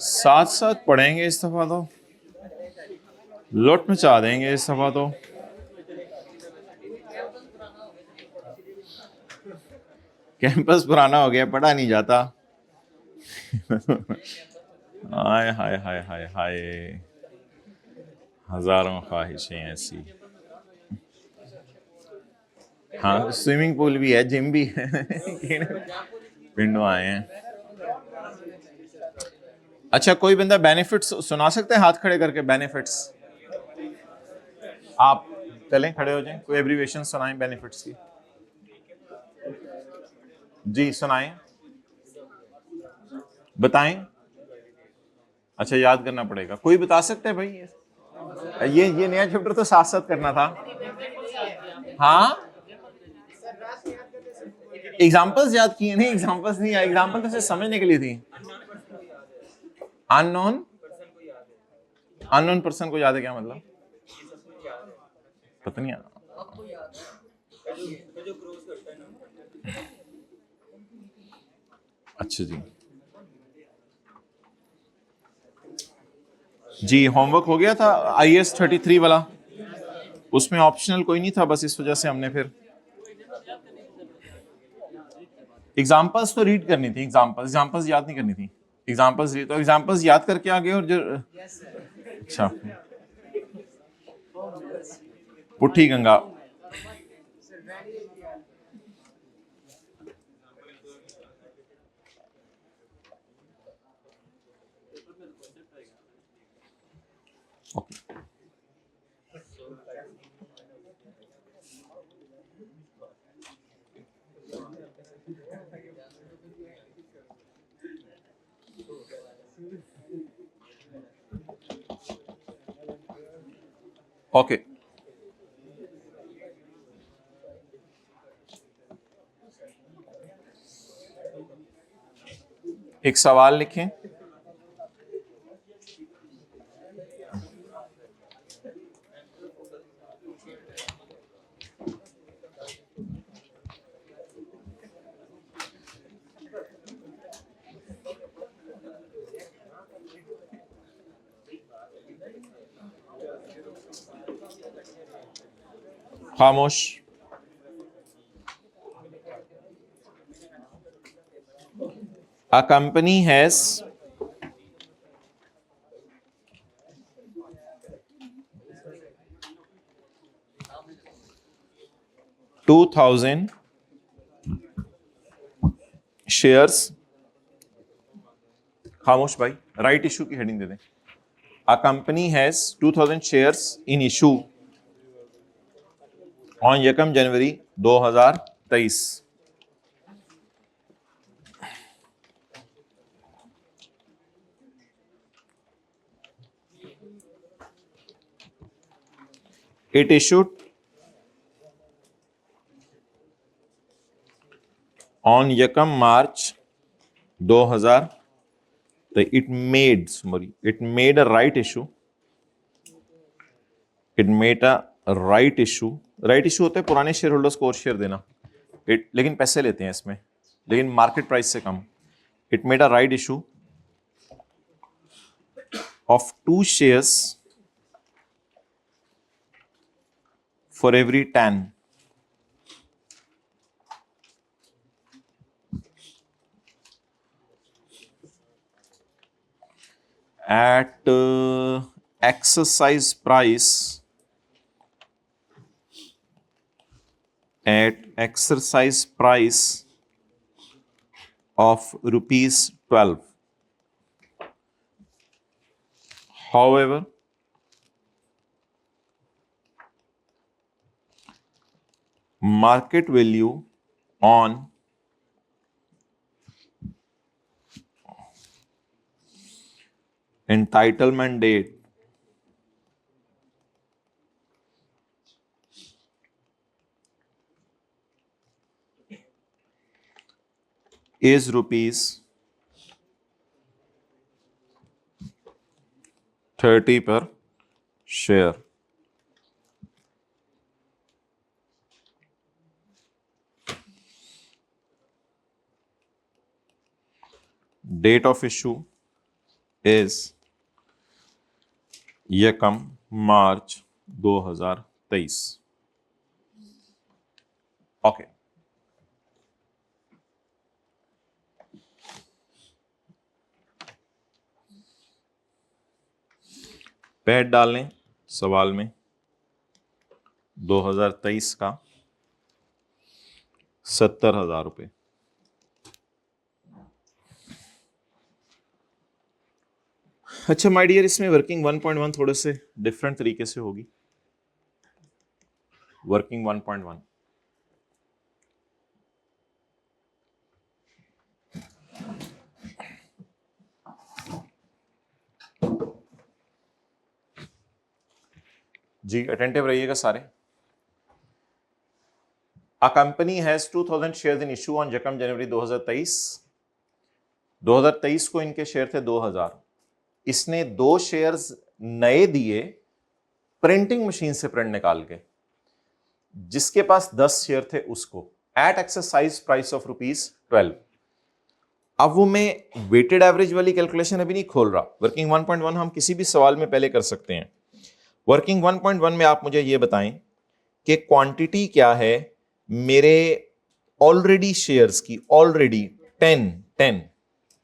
साथ साथ पढ़ेंगे इस दफा तो, लौट मचा देंगे इस दफा तो। कैंपस पुराना हो गया, पढ़ा नहीं जाता। हाय हाय हाय हाय हाय, हजारों ख्वाहिशें ऐसी। हाँ, स्विमिंग पूल भी है, जिम भी है। पिंडो आए हैं। अच्छा, कोई बंदा बेनिफिट्स सुना सकता है हाथ खड़े करके? बेनिफिट्स आप चलें, खड़े हो जाएं, कोई एब्रीवेशन सुनाएं बेनिफिट्स की। जी सुनाएं, बताएं। अच्छा, याद करना पड़ेगा। कोई बता सकता है भाई? ये नया चैप्टर तो साथ साथ करना था। हाँ, एग्जांपल्स याद किए नहीं? एग्जांपल्स नहीं, एग्जांपल तो सिर्फ समझने के लिए थी। अननोन, अननोन पर्सन को याद है, क्या मतलब? पता नहीं। अच्छा जी, जी होमवर्क हो गया था IAS 33 वाला, उसमें ऑप्शनल कोई नहीं था, बस इस वजह से हमने फिर एग्जांपल्स तो रीड करनी थी। एग्जांपल्स याद नहीं करनी थी। एग्जांपल्स रीड, तो एग्जांपल्स याद करके आगे। और जो अच्छा, पुट्ठी गंगा, ओके। एक सवाल लिखें। खामोश। A company has 2000 shares. खामोश भाई, राइट इशू की हेडिंग दे दें। A company has 2000 shares in issue on 1 January 2023। It issued on 1 March 2000। It made a right issue। It made a right issue। Right issue होता है पुराने share holders को और share देना। लेकिन पैसे लेते हैं इसमें, लेकिन मार्केट प्राइस से कम। It made a right issue of 2 shares for every 10 at exercise price of ₹12। However, market value on entitlement date is ₹30 per share। Date of issue is यकम मार्च 2023. ओके, पैड डाल लें सवाल में 2023 का 70,000 रुपये. अच्छा my dear, इसमें working 1.1 थोड़े से डिफरेंट तरीके से होगी. वर्किंग 1.1 जी, अटेंटिव रहिएगा सारे. A company has 2000 shares in issue on यकम जनवरी 2023. 2023 को इनके शेयर थे 2000. इसने 2 शेयर्स नए दिए प्रिंटिंग मशीन से प्रिंट निकाल के. जिसके पास 10 शेयर थे उसको एट एक्सरसाइज प्राइस ऑफ ₹12. अब वो मैं वेटेड एवरेज वाली कैलकुलेशन अभी नहीं खोल रहा. वर्किंग 1.1 हम किसी भी सवाल में पहले कर सकते हैं. वर्किंग 1.1 में आप मुझे ये बताएं कि क्वांटिटी क्या है मेरे ऑलरेडी शेयर्स की. ऑलरेडी 10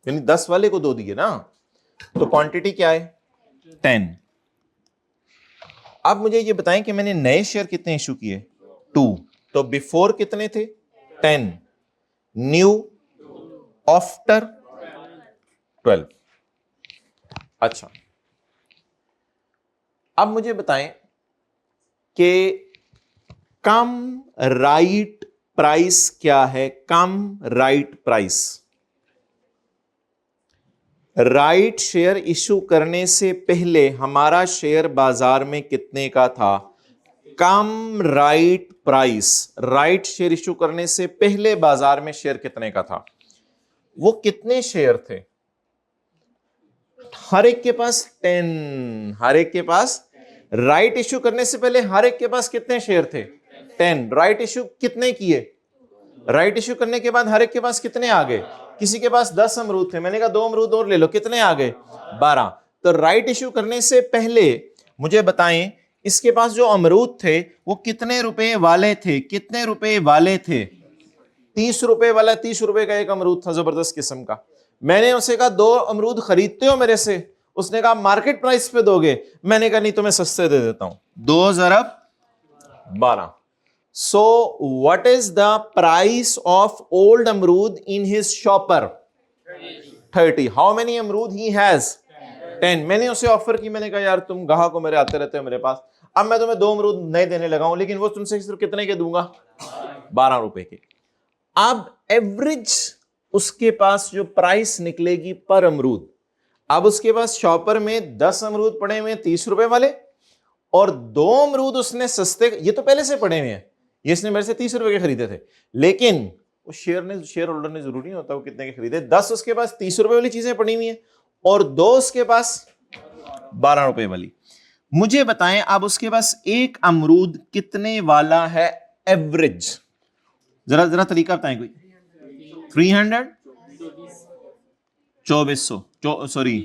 यानी 10 वाले को 2 दिए ना, तो क्वांटिटी क्या है 10. अब मुझे ये बताएं कि मैंने नए शेयर कितने इशू किए 2. तो बिफोर कितने थे 10, न्यू आफ्टर 12. अच्छा, अब मुझे बताएं कि कम राइट प्राइस क्या है. Cum right price, right share issue करने से पहले हमारा शेयर बाजार में कितने का था. Cum right price, right share issue करने से पहले बाजार में शेयर कितने का था. वो कितने शेयर थे, हर एक के पास 10. हर एक के पास राइट इशू करने से पहले हर एक के पास कितने शेयर थे 10. राइट इशू कितने किए, राइट इशू करने के बाद हर एक के पास कितने आ गए. किसी के पास 10 अमरूद थे, मैंने कहा 2 अमरूद और ले लो, कितने आ गए 12. तो राइट इशू करने से पहले मुझे बताएं इसके पास जो अमरूद थे वो कितने रुपए वाले थे. कितने रुपए वाले थे 30 रुपए वाला. 30 रुपए का एक अमरूद था जबरदस्त किस्म का. मैंने उसे कहा 2 अमरूद खरीदते हो मेरे से. उसने कहा मार्केट प्राइस पे दोगे. मैंने कहा नहीं, तुम्हें सस्ते दे देता हूं 2 ज़रब 12. So what is the price of old अमरूद in his shopper 30. How many अमरूद ही हैज 10. मैंने उसे ऑफर की, मैंने कहा यार तुम गाहक को मेरे आते रहते हो मेरे पास, अब मैं तुम्हें 2 अमरूद नए देने लगा हूं, लेकिन वो तुमसे सिर्फ कितने के दूंगा 12 रुपए के. अब एवरेज उसके पास जो प्राइस निकलेगी पर अमरूद, अब उसके पास शॉपर में 10 अमरूद पड़े हुए 30 रुपए वाले और 2 अमरूद उसने सस्ते, ये तो पहले से पड़े हुए हैं, ये इसने मेरे से 30 रुपए के खरीदे थे, लेकिन वो शेयर होल्डर ने जरूरी नहीं होता वो कितने के खरीदे. 10 उसके पास 30 रुपए वाली चीजें पड़ी हुई हैं और 2 उसके पास 12 रुपए वाली. मुझे बताएं अब उसके पास एक अमरूद कितने वाला है एवरेज. जरा जरा तरीका बताएं कोई. 300 2400 sorry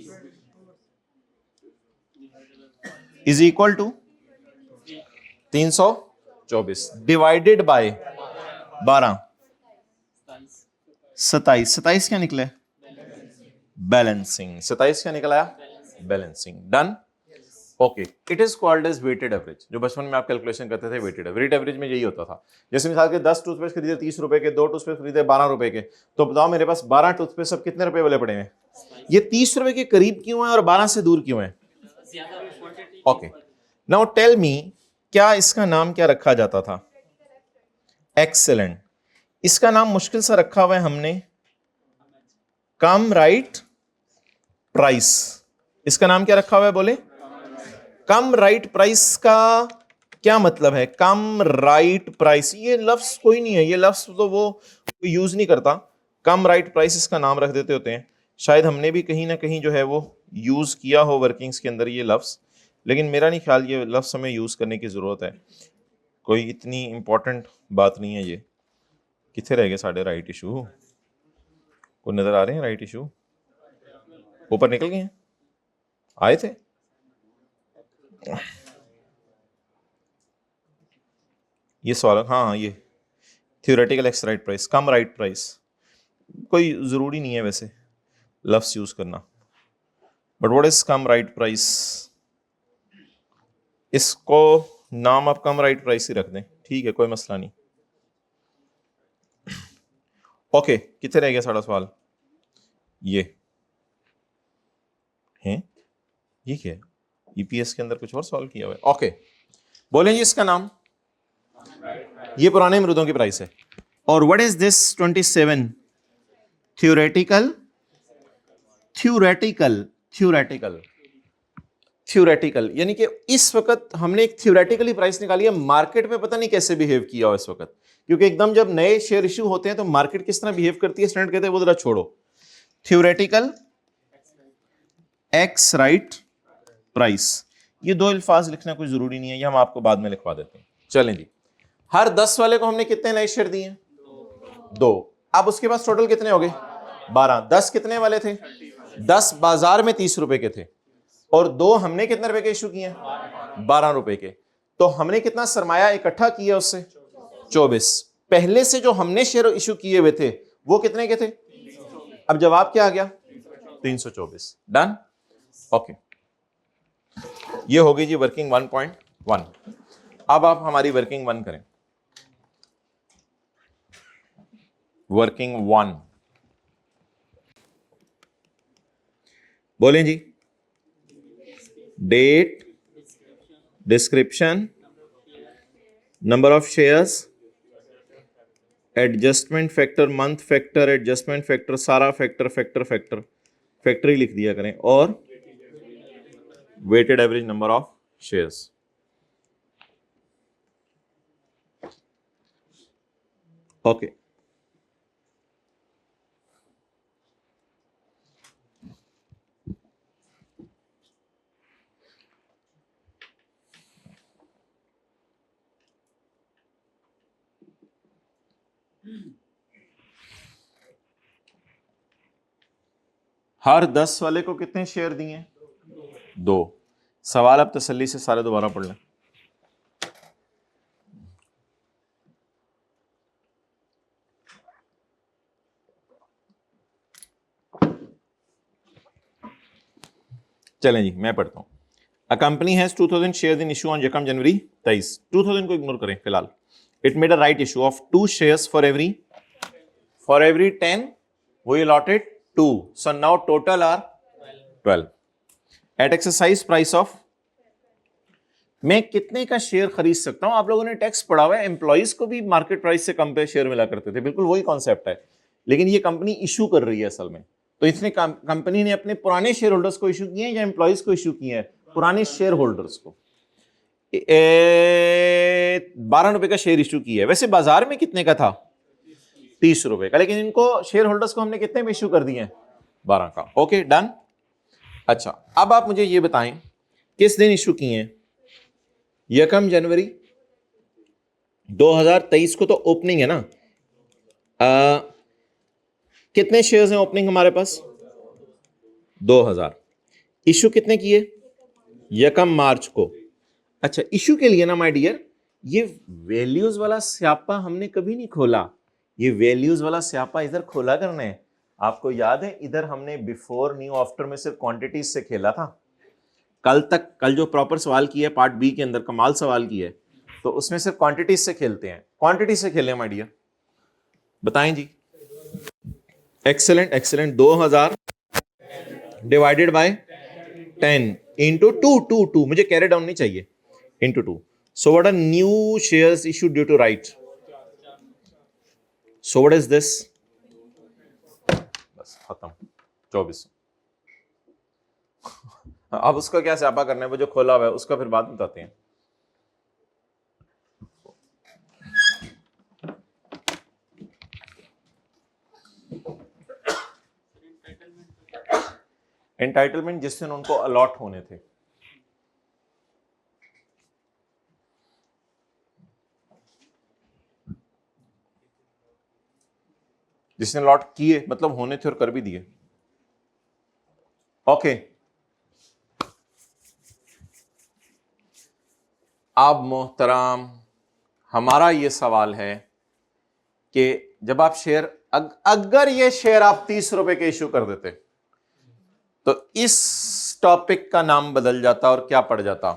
is equal to 324 divided by 12 27 क्या निकला बैलेंसिंग. 27 क्या निकला balancing. Done. Okay, it is called as weighted average. जो बचपन में आप कैलकुलेशन करते थे वेटेड एवरेज में यही होता था. जैसे मिसाल के 10 टूथपेस्ट खरीदे 30 रुपए के, 2 टूथपेस्ट खरीदे 12 रुपए के, तो बताओ मेरे पास 12 टूथपेस्ट सब कितने रुपए वाले पड़े हैं. ये 30 रुपए के करीब क्यों है और 12 से दूर क्यों है. ओके, नाउ टेल मी, क्या इसका नाम क्या रखा जाता था. एक्सेलेंट. इसका नाम मुश्किल सा रखा हुआ है हमने, कम राइट प्राइस. इसका नाम क्या रखा हुआ है बोले. कम राइट प्राइस का क्या मतलब है. कम राइट प्राइस, ये लफ्ज कोई नहीं है, ये लफ्ज तो वो यूज नहीं करता. कम राइट प्राइस इसका नाम रख देते होते हैं. शायद हमने भी कहीं ना कहीं जो है वो यूज किया हो वर्किंग्स के अंदर ये लफ्ज, लेकिन मेरा नहीं ख्याल ये लफ्ज हमें यूज करने की जरूरत है. कोई इतनी इंपॉर्टेंट बात नहीं है ये. कितने रह गए साढ़े राइट इशू, कोई नजर आ रहे हैं राइट इशू. ऊपर निकल गए हैं, आए थे। ये सवाल, हाँ ये थ्योरेटिकल एक्स राइट प्राइस, कम राइट प्राइस, कोई जरूरी नहीं है वैसे लफ्ज यूज करना, but what is come right price, इसको नाम आप कम राइट प्राइस ही रख दें, ठीक है, कोई मसला नहीं। ओके, कितने रह गया सारा सवाल, ये है, ये क्या है, ईपीएस के अंदर कुछ और सवाल किया हुआ है। ओके, बोलें जी इसका नाम, ये पुराने अमरूदों की प्राइस है। और what is this 27, theoretical theoretical theoretical theoretical, यानी कि इस वक्त हमने एक थ्योरेटिकली प्राइस निकाली है, मार्केट में पता नहीं कैसे बिहेव किया हो इस वक्त, क्योंकि एकदम जब नए शेयर इश्यू होते हैं तो मार्केट किस तरह बिहेव करती है, स्टूडेंट कहते हैं वो जरा छोड़ो। थ्योरेटिकल एक्स राइट प्राइस, ये दो अल्फाज लिखना कोई जरूरी नहीं है, ये हम आपको बाद में लिखवा देते हैं। चलें जी, हर 10 वाले को हमने कितने नए शेयर दिए, 2। अब उसके पास टोटल कितने हो गए, 12। 10 कितने वाले थे, 10 बाजार में 30 रुपए के थे, और 2 हमने कितने रुपए के इशू किए, 12 रुपए के। तो हमने कितना सरमाया इकट्ठा किया उससे, 24। पहले से जो हमने शेयर इशू किए हुए थे वो कितने के थे, अब जवाब क्या आ गया, 324। डन, ओके, ये हो गई जी वर्किंग 1.1। अब आप हमारी वर्किंग 1 करें, वर्किंग 1 बोलें जी, date, description, number of shares, adjustment factor, month factor, adjustment factor, सारा फैक्टर फैक्टर फैक्टर फैक्टर ही लिख दिया करें, और weighted average number of shares. Okay, हर 10 वाले को कितने शेयर दिए, 2। सवाल अब तसल्ली से सारे दोबारा पढ़ लें। चलें जी, मैं पढ़ता हूं। A company has 2000 shares in issue on यकम जनवरी 23। 2000 को इग्नोर करें फिलहाल। It made a right issue of 2 shares for every 10 we allotted 2, so now total are 12 at exercise price of. मैं कितने का शेयर खरीद सकता हूं, आप लोगों ने टैक्स पढ़ा हुआ है, एम्प्लॉइज को भी मार्केट प्राइस से कम पे शेयर मिला करते थे, बिल्कुल वही कॉन्सेप्ट है, लेकिन ये कंपनी इशू कर रही है असल में। तो इसने कंपनी ने अपने पुराने शेयर होल्डर्स को इशू किए हैं या एम्प्लॉइज को इशू किए हैं, पुराने शेयर होल्डर्स को 12 रुपए का शेयर इशू किया है। वैसे बाजार में कितने का था, 30 रुपए का, लेकिन इनको शेयर होल्डर्स को हमने कितने में इशू कर दिए हैं, 12 का। Okay done. अच्छा, अब आप मुझे ये बताएं किस दिन इशू किए हैं, यकम जनवरी 2023 को तो ओपनिंग है ना। कितने शेयर्स हैं ओपनिंग हमारे पास, 2000। इशू कितने किए, यकम मार्च को। अच्छा, इशू के लिए ना माय डियर, ये वैल्यूज वाला स्यापा हमने कभी नहीं खोला, ये वैल्यूज वाला स्यापा इधर खोला करना है। आपको याद है इधर हमने बिफोर न्यू आफ्टर में सिर्फ क्वांटिटीज से खेला था। कल जो प्रॉपर सवाल किया है पार्ट बी के अंदर, कमाल सवाल किया है, तो उसमें सिर्फ क्वांटिटीज से खेलते हैं, क्वांटिटी से खेलें माय डियर। बताएं जी, excellent excellent. 2000 divided by 10 into 2, मुझे कैरी डाउन नहीं चाहिए, into 2। So what are new shares issued due to right, so what is this, बस खत्म, 24। अब उसका क्या स्यापा करना है, वो जो खोला हुआ है उसका फिर बाद में बताते हैं। एंटाइटलमेंट जिस दिन उनको अलॉट होने थे, जिसने अलॉट किए मतलब होने थे और कर भी दिए। ओके, अब मोहतराम हमारा ये सवाल है कि जब आप शेयर, अगर ये शेयर आप 30 रुपए के इशू कर देते तो इस टॉपिक का नाम बदल जाता और क्या पड़ जाता?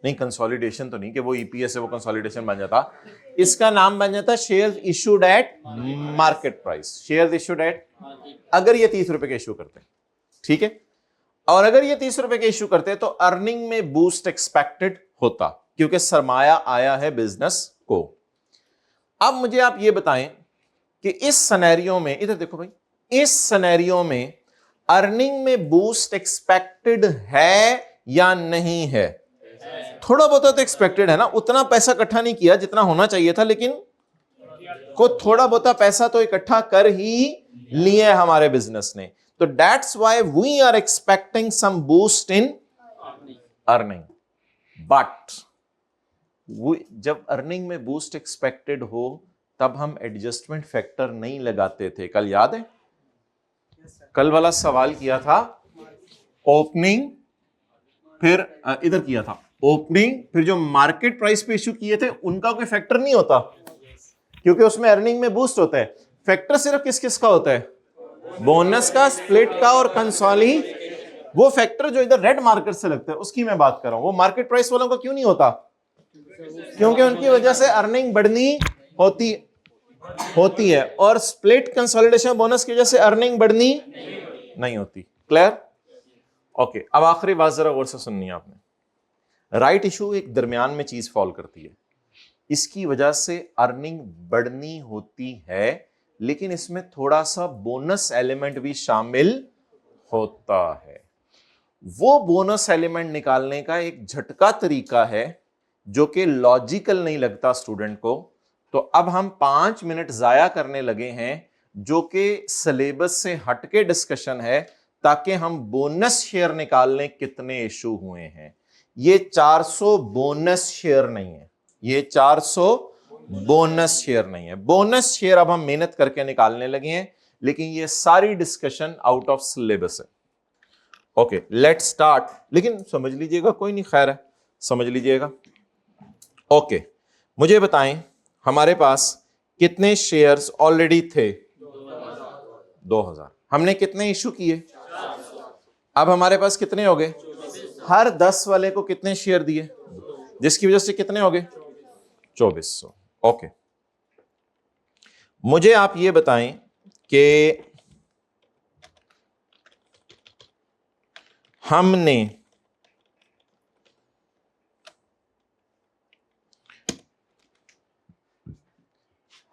नहीं, कंसोलिडेशन तो नहीं कि वो ईपीएस है वो कंसोलिडेशन बन जाता, इसका नाम बन जाता share issued at market price. Share issued at, अगर ये 30 रुपए के इशू करते, ठीक है, और अगर ये 30 रुपए के इशू करते तो अर्निंग में बूस्ट एक्सपेक्टेड होता क्योंकि सरमाया आया है बिजनेस को। अब मुझे आप ये बताएं कि इस सिनेरियो में, इधर देखो भाई, इस सिनेरियो में अर्निंग में बूस्ट एक्सपेक्टेड है या नहीं है? थोड़ा बहुत तो एक्सपेक्टेड है ना, उतना पैसा इकट्ठा नहीं किया जितना होना चाहिए था, लेकिन को थोड़ा बहुत पैसा तो इकट्ठा कर ही लिए हमारे बिजनेस ने। तो that's why we are expecting some boost in earning. But जब अर्निंग में बूस्ट एक्सपेक्टेड हो तब हम एडजस्टमेंट फैक्टर नहीं लगाते थे। कल याद है, कल वाला सवाल किया था ओपनिंग, फिर इधर किया था ओपनिंग, फिर जो मार्केट प्राइस पे इशू किए थे उनका कोई फैक्टर नहीं होता क्योंकि उसमें अर्निंग में बूस्ट होता है। फैक्टर सिर्फ किस किस का होता है? बोनस का, स्प्लिट का और कंसोली। वो फैक्टर जो इधर रेड मार्कर से लगता है उसकी मैं बात कर रहा हूं। वो मार्केट प्राइस वालों का क्यों नहीं होता? क्योंकि उनकी वजह से अर्निंग बढ़नी होती है और स्प्लिट, कंसोलिडेशन, बोनस की वजह से अर्निंग बढ़नी नहीं होती। क्लियर? ओके, अब आखिरी बात जरा गौर से सुननी है आपने। राइट इशू एक दरमियान में चीज फॉल करती है, इसकी वजह से अर्निंग बढ़नी होती है, लेकिन इसमें थोड़ा सा बोनस एलिमेंट भी शामिल होता है। वो बोनस एलिमेंट निकालने का एक झटका तरीका है जो कि लॉजिकल नहीं लगता स्टूडेंट को। तो अब हम 5 मिनट जाया करने लगे हैं जो कि सिलेबस से हटके डिस्कशन है, ताकि हम बोनस शेयर निकाल लें कितने इशू हुए हैं। ये 400 बोनस शेयर नहीं है, ये 400 बोनस शेयर नहीं है। बोनस शेयर अब हम मेहनत करके निकालने लगे हैं, लेकिन ये सारी डिस्कशन आउट ऑफ सिलेबस है। Okay, let's start. लेकिन समझ लीजिएगा, कोई नहीं, खैर है, समझ लीजिएगा। ओके, मुझे बताएं हमारे पास कितने शेयर्स ऑलरेडी थे? 2000। हमने कितने इशू किए? अब हमारे पास कितने हो गए? हर 10 वाले को कितने शेयर दिए, जिसकी वजह से कितने हो गए? 2400। ओके, मुझे आप ये बताएं कि हमने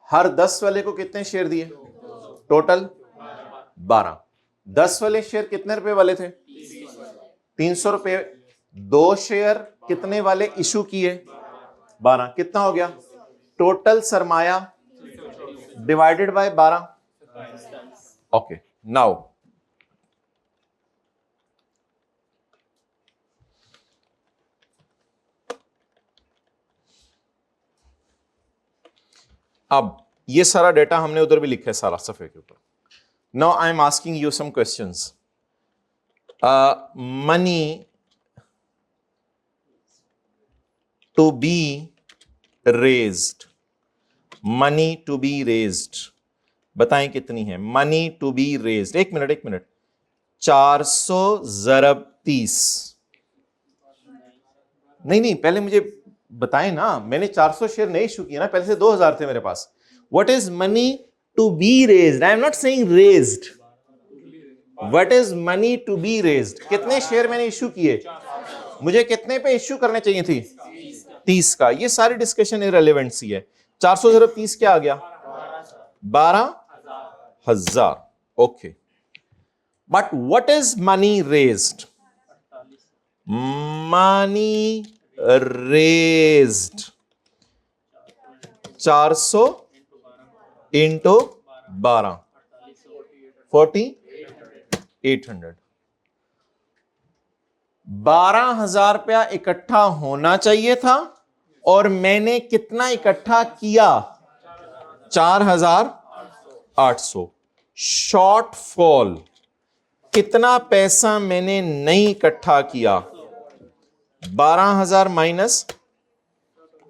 हर 10 वाले को कितने शेयर दिए? टोटल 12। 10 वाले शेयर कितने रुपए वाले थे? 300 रुपए। 2 शेयर कितने वाले इशू किए? 12। कितना हो गया टोटल सरमाया डिवाइडेड बाय 12? ओके, नाउ अब ये सारा डेटा हमने उधर भी लिखा है सारा सफे के ऊपर। Now I am asking you some questions. Money to be raised, money to be raised, बताएं कितनी है मनी टू बी रेज्ड? एक मिनट, 400 ज़रब 30। नहीं, पहले मुझे बताएं ना, मैंने 400 शेयर नहीं इशू किया ना, पहले से 2000 थे मेरे पास। What is money to be raised? I am not saying raised, what is money to be raised? कितने शेयर मैंने इशू किए? मुझे कितने पे इशू करने चाहिए थी? 30 का। ये सारी डिस्कशन इररिलेवेंट सी है। 400 ज़रब 30 क्या आ गया? 12,000। Okay, but what is money raised? Money raised 400 into 12, 4800। 12,000 रुपया इकट्ठा होना चाहिए था और मैंने कितना इकट्ठा किया? 4,800। शॉर्टफॉल कितना पैसा मैंने नहीं इकट्ठा किया? 12,000 माइनस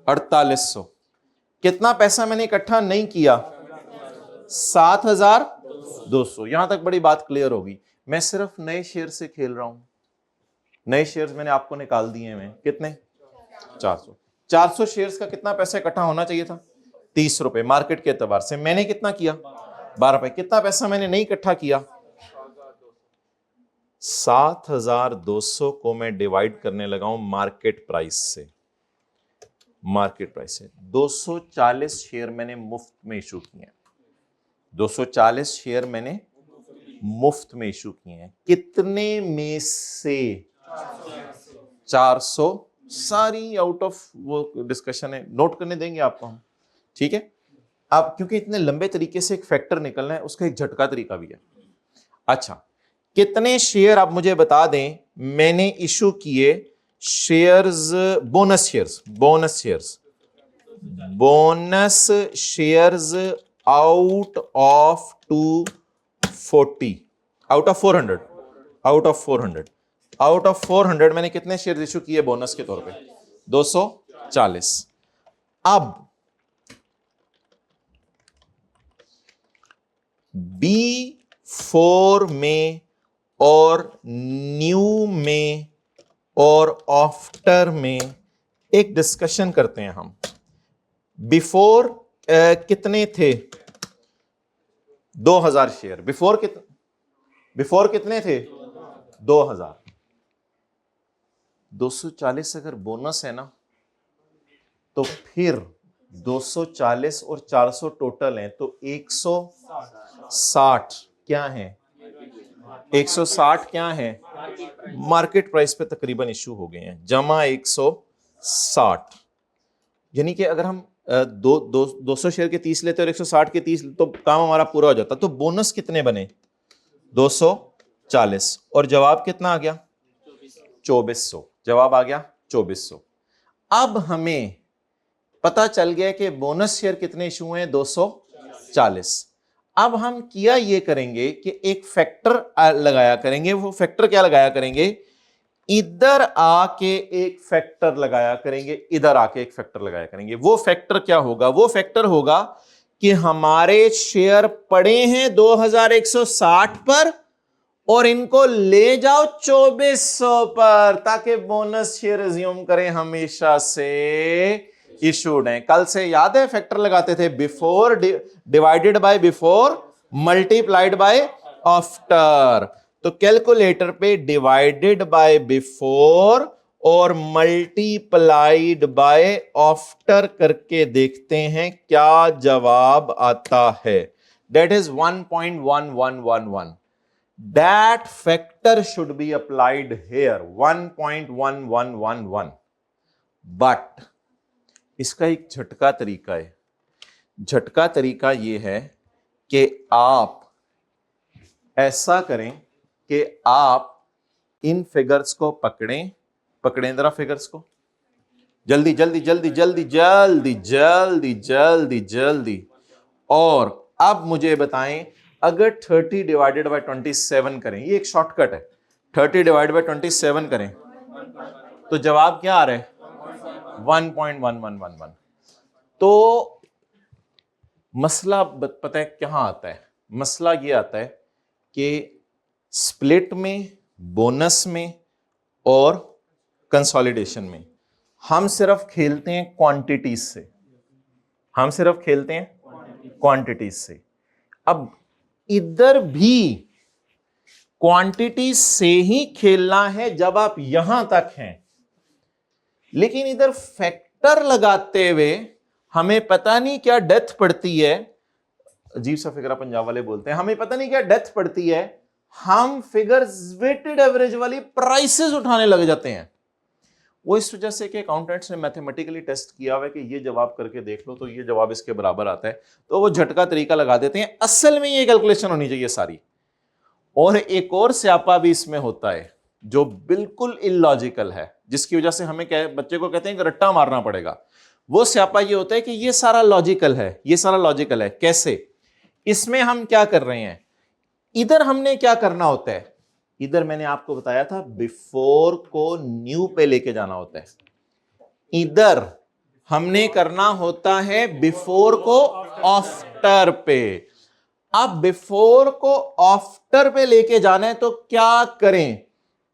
4800। कितना पैसा मैंने इकट्ठा नहीं किया? 7,200। यहां तक बड़ी बात क्लियर होगी। मैं सिर्फ नए शेयर से खेल रहा हूं। नए शेयर्स मैंने आपको निकाल दिए हैं। कितने? 400। 400 शेयर्स का कितना पैसा इकट्ठा होना चाहिए था? 30 रुपए। मार्केट के एतबार से मैंने कितना किया? 12 रुपए। कितना पैसा मैंने नहीं इकट्ठा किया? 7,200 को मैं डिवाइड करने लगा हूं मार्केट प्राइस से। मार्केट प्राइस से 240 शेयर मैंने मुफ्त में इशू किए हैं। 240 शेयर मैंने मुफ्त में इशू किए हैं। कितने में से? 400। सारी आउट ऑफ वो डिस्कशन है, नोट करने देंगे आपको हम, ठीक है। अब क्योंकि इतने लंबे तरीके से एक फैक्टर निकलना है, उसका एक झटका तरीका भी है। अच्छा, कितने शेयर आप मुझे बता दें मैंने इशू किए? Shares, bonus shares, bonus shares, bonus shares out of 240, out of 400, out of 400, out of 400 मैंने कितने शेयर इशू किए बोनस के तौर पे? 240। अब B4 में और न्यू में और आफ्टर में एक डिस्कशन करते हैं हम। बिफोर कितने थे? 2000 शेयर। बिफोर कितने थे? 2000। 240 अगर बोनस है ना, तो फिर 240 और 400 टोटल हैं, तो 160 क्या है? 160 क्या है? मार्केट प्राइस पे तकरीबन इशू हो गए हैं, जमा 160। यानी कि अगर हम 200 शेयर के 30 लेते और 160 के 30, तो काम हमारा पूरा हो जाता। तो बोनस कितने बने? 240। और जवाब कितना आ गया? 2400। जवाब आ गया 2400। अब हमें पता चल गया कि बोनस शेयर कितने इशू हुए हैं? 240। अब हम किया ये करेंगे कि एक फैक्टर लगाया करेंगे। वो फैक्टर क्या लगाया करेंगे? इधर आके एक फैक्टर लगाया करेंगे, इधर आके एक फैक्टर लगाया करेंगे। वो फैक्टर क्या होगा? वो फैक्टर होगा कि हमारे शेयर पड़े हैं 2160 पर और इनको ले जाओ 2400 पर, ताकि बोनस शेयर रिज्यूम करें हमेशा से इशूड है। कल से याद है फैक्टर लगाते थे? Before divided by before multiplied by after. तो कैलकुलेटर पे डिवाइडेड बाय बिफोर और मल्टीप्लाइड बाय आफ्टर करके देखते हैं क्या जवाब आता है। That is 1.1111। That factor should be applied here, 1.1111। But इसका एक झटका तरीका है। झटका तरीका यह है कि आप ऐसा करें कि आप इन फिगर्स को पकड़ें जरा फिगर्स को, जल्दी जल्दी जल्दी जल्दी जल्दी जल्दी जल्दी जल्दी। और अब मुझे बताएं, अगर 30 डिवाइडेड बाय 27 करें, ये एक शॉर्टकट है, 30 डिवाइडेड बाय 27 करें तो जवाब क्या आ रहा है? 1.1111। तो मसला पता है कहां आता है? मसला ये आता है कि स्प्लिट में, बोनस में और कंसोलिडेशन में हम सिर्फ खेलते हैं क्वांटिटीज से। हम सिर्फ खेलते हैं क्वांटिटीज से। अब इधर भी क्वांटिटी से ही खेलना है जब आप यहां तक हैं, लेकिन इधर फैक्टर लगाते हुए हमें पता नहीं क्या डेथ पड़ती है। अजीब सा फिगर पंजाब वाले बोलते हैं, हमें पता नहीं क्या डेथ पड़ती है। हम फिगर्स वेटेड एवरेज वाली प्राइसेस उठाने लग जाते हैं। वो इस वजह से कि अकाउंटेंट्स ने मैथमेटिकली टेस्ट किया हुआ है कि ये जवाब करके देख लो तो ये जवाब इसके बराबर आता है, तो वो झटका तरीका लगा देते हैं। असल में ये कैलकुलेशन होनी चाहिए सारी। और एक और स्यापा भी इसमें होता है जो बिल्कुल इलॉजिकल है, जिसकी वजह से हमें बच्चे को कहते हैं कि रट्टा मारना पड़ेगा। वो स्यापा ये होता है कि ये सारा लॉजिकल है, ये सारा लॉजिकल है। कैसे? इसमें हम क्या कर रहे हैं, इधर हमने क्या करना होता है, इधर मैंने आपको बताया था बिफोर को न्यू पे लेके जाना होता है, इधर हमने करना होता है बिफोर को आफ्टर पे। अब बिफोर को आफ्टर पे लेके जाना है तो क्या करें,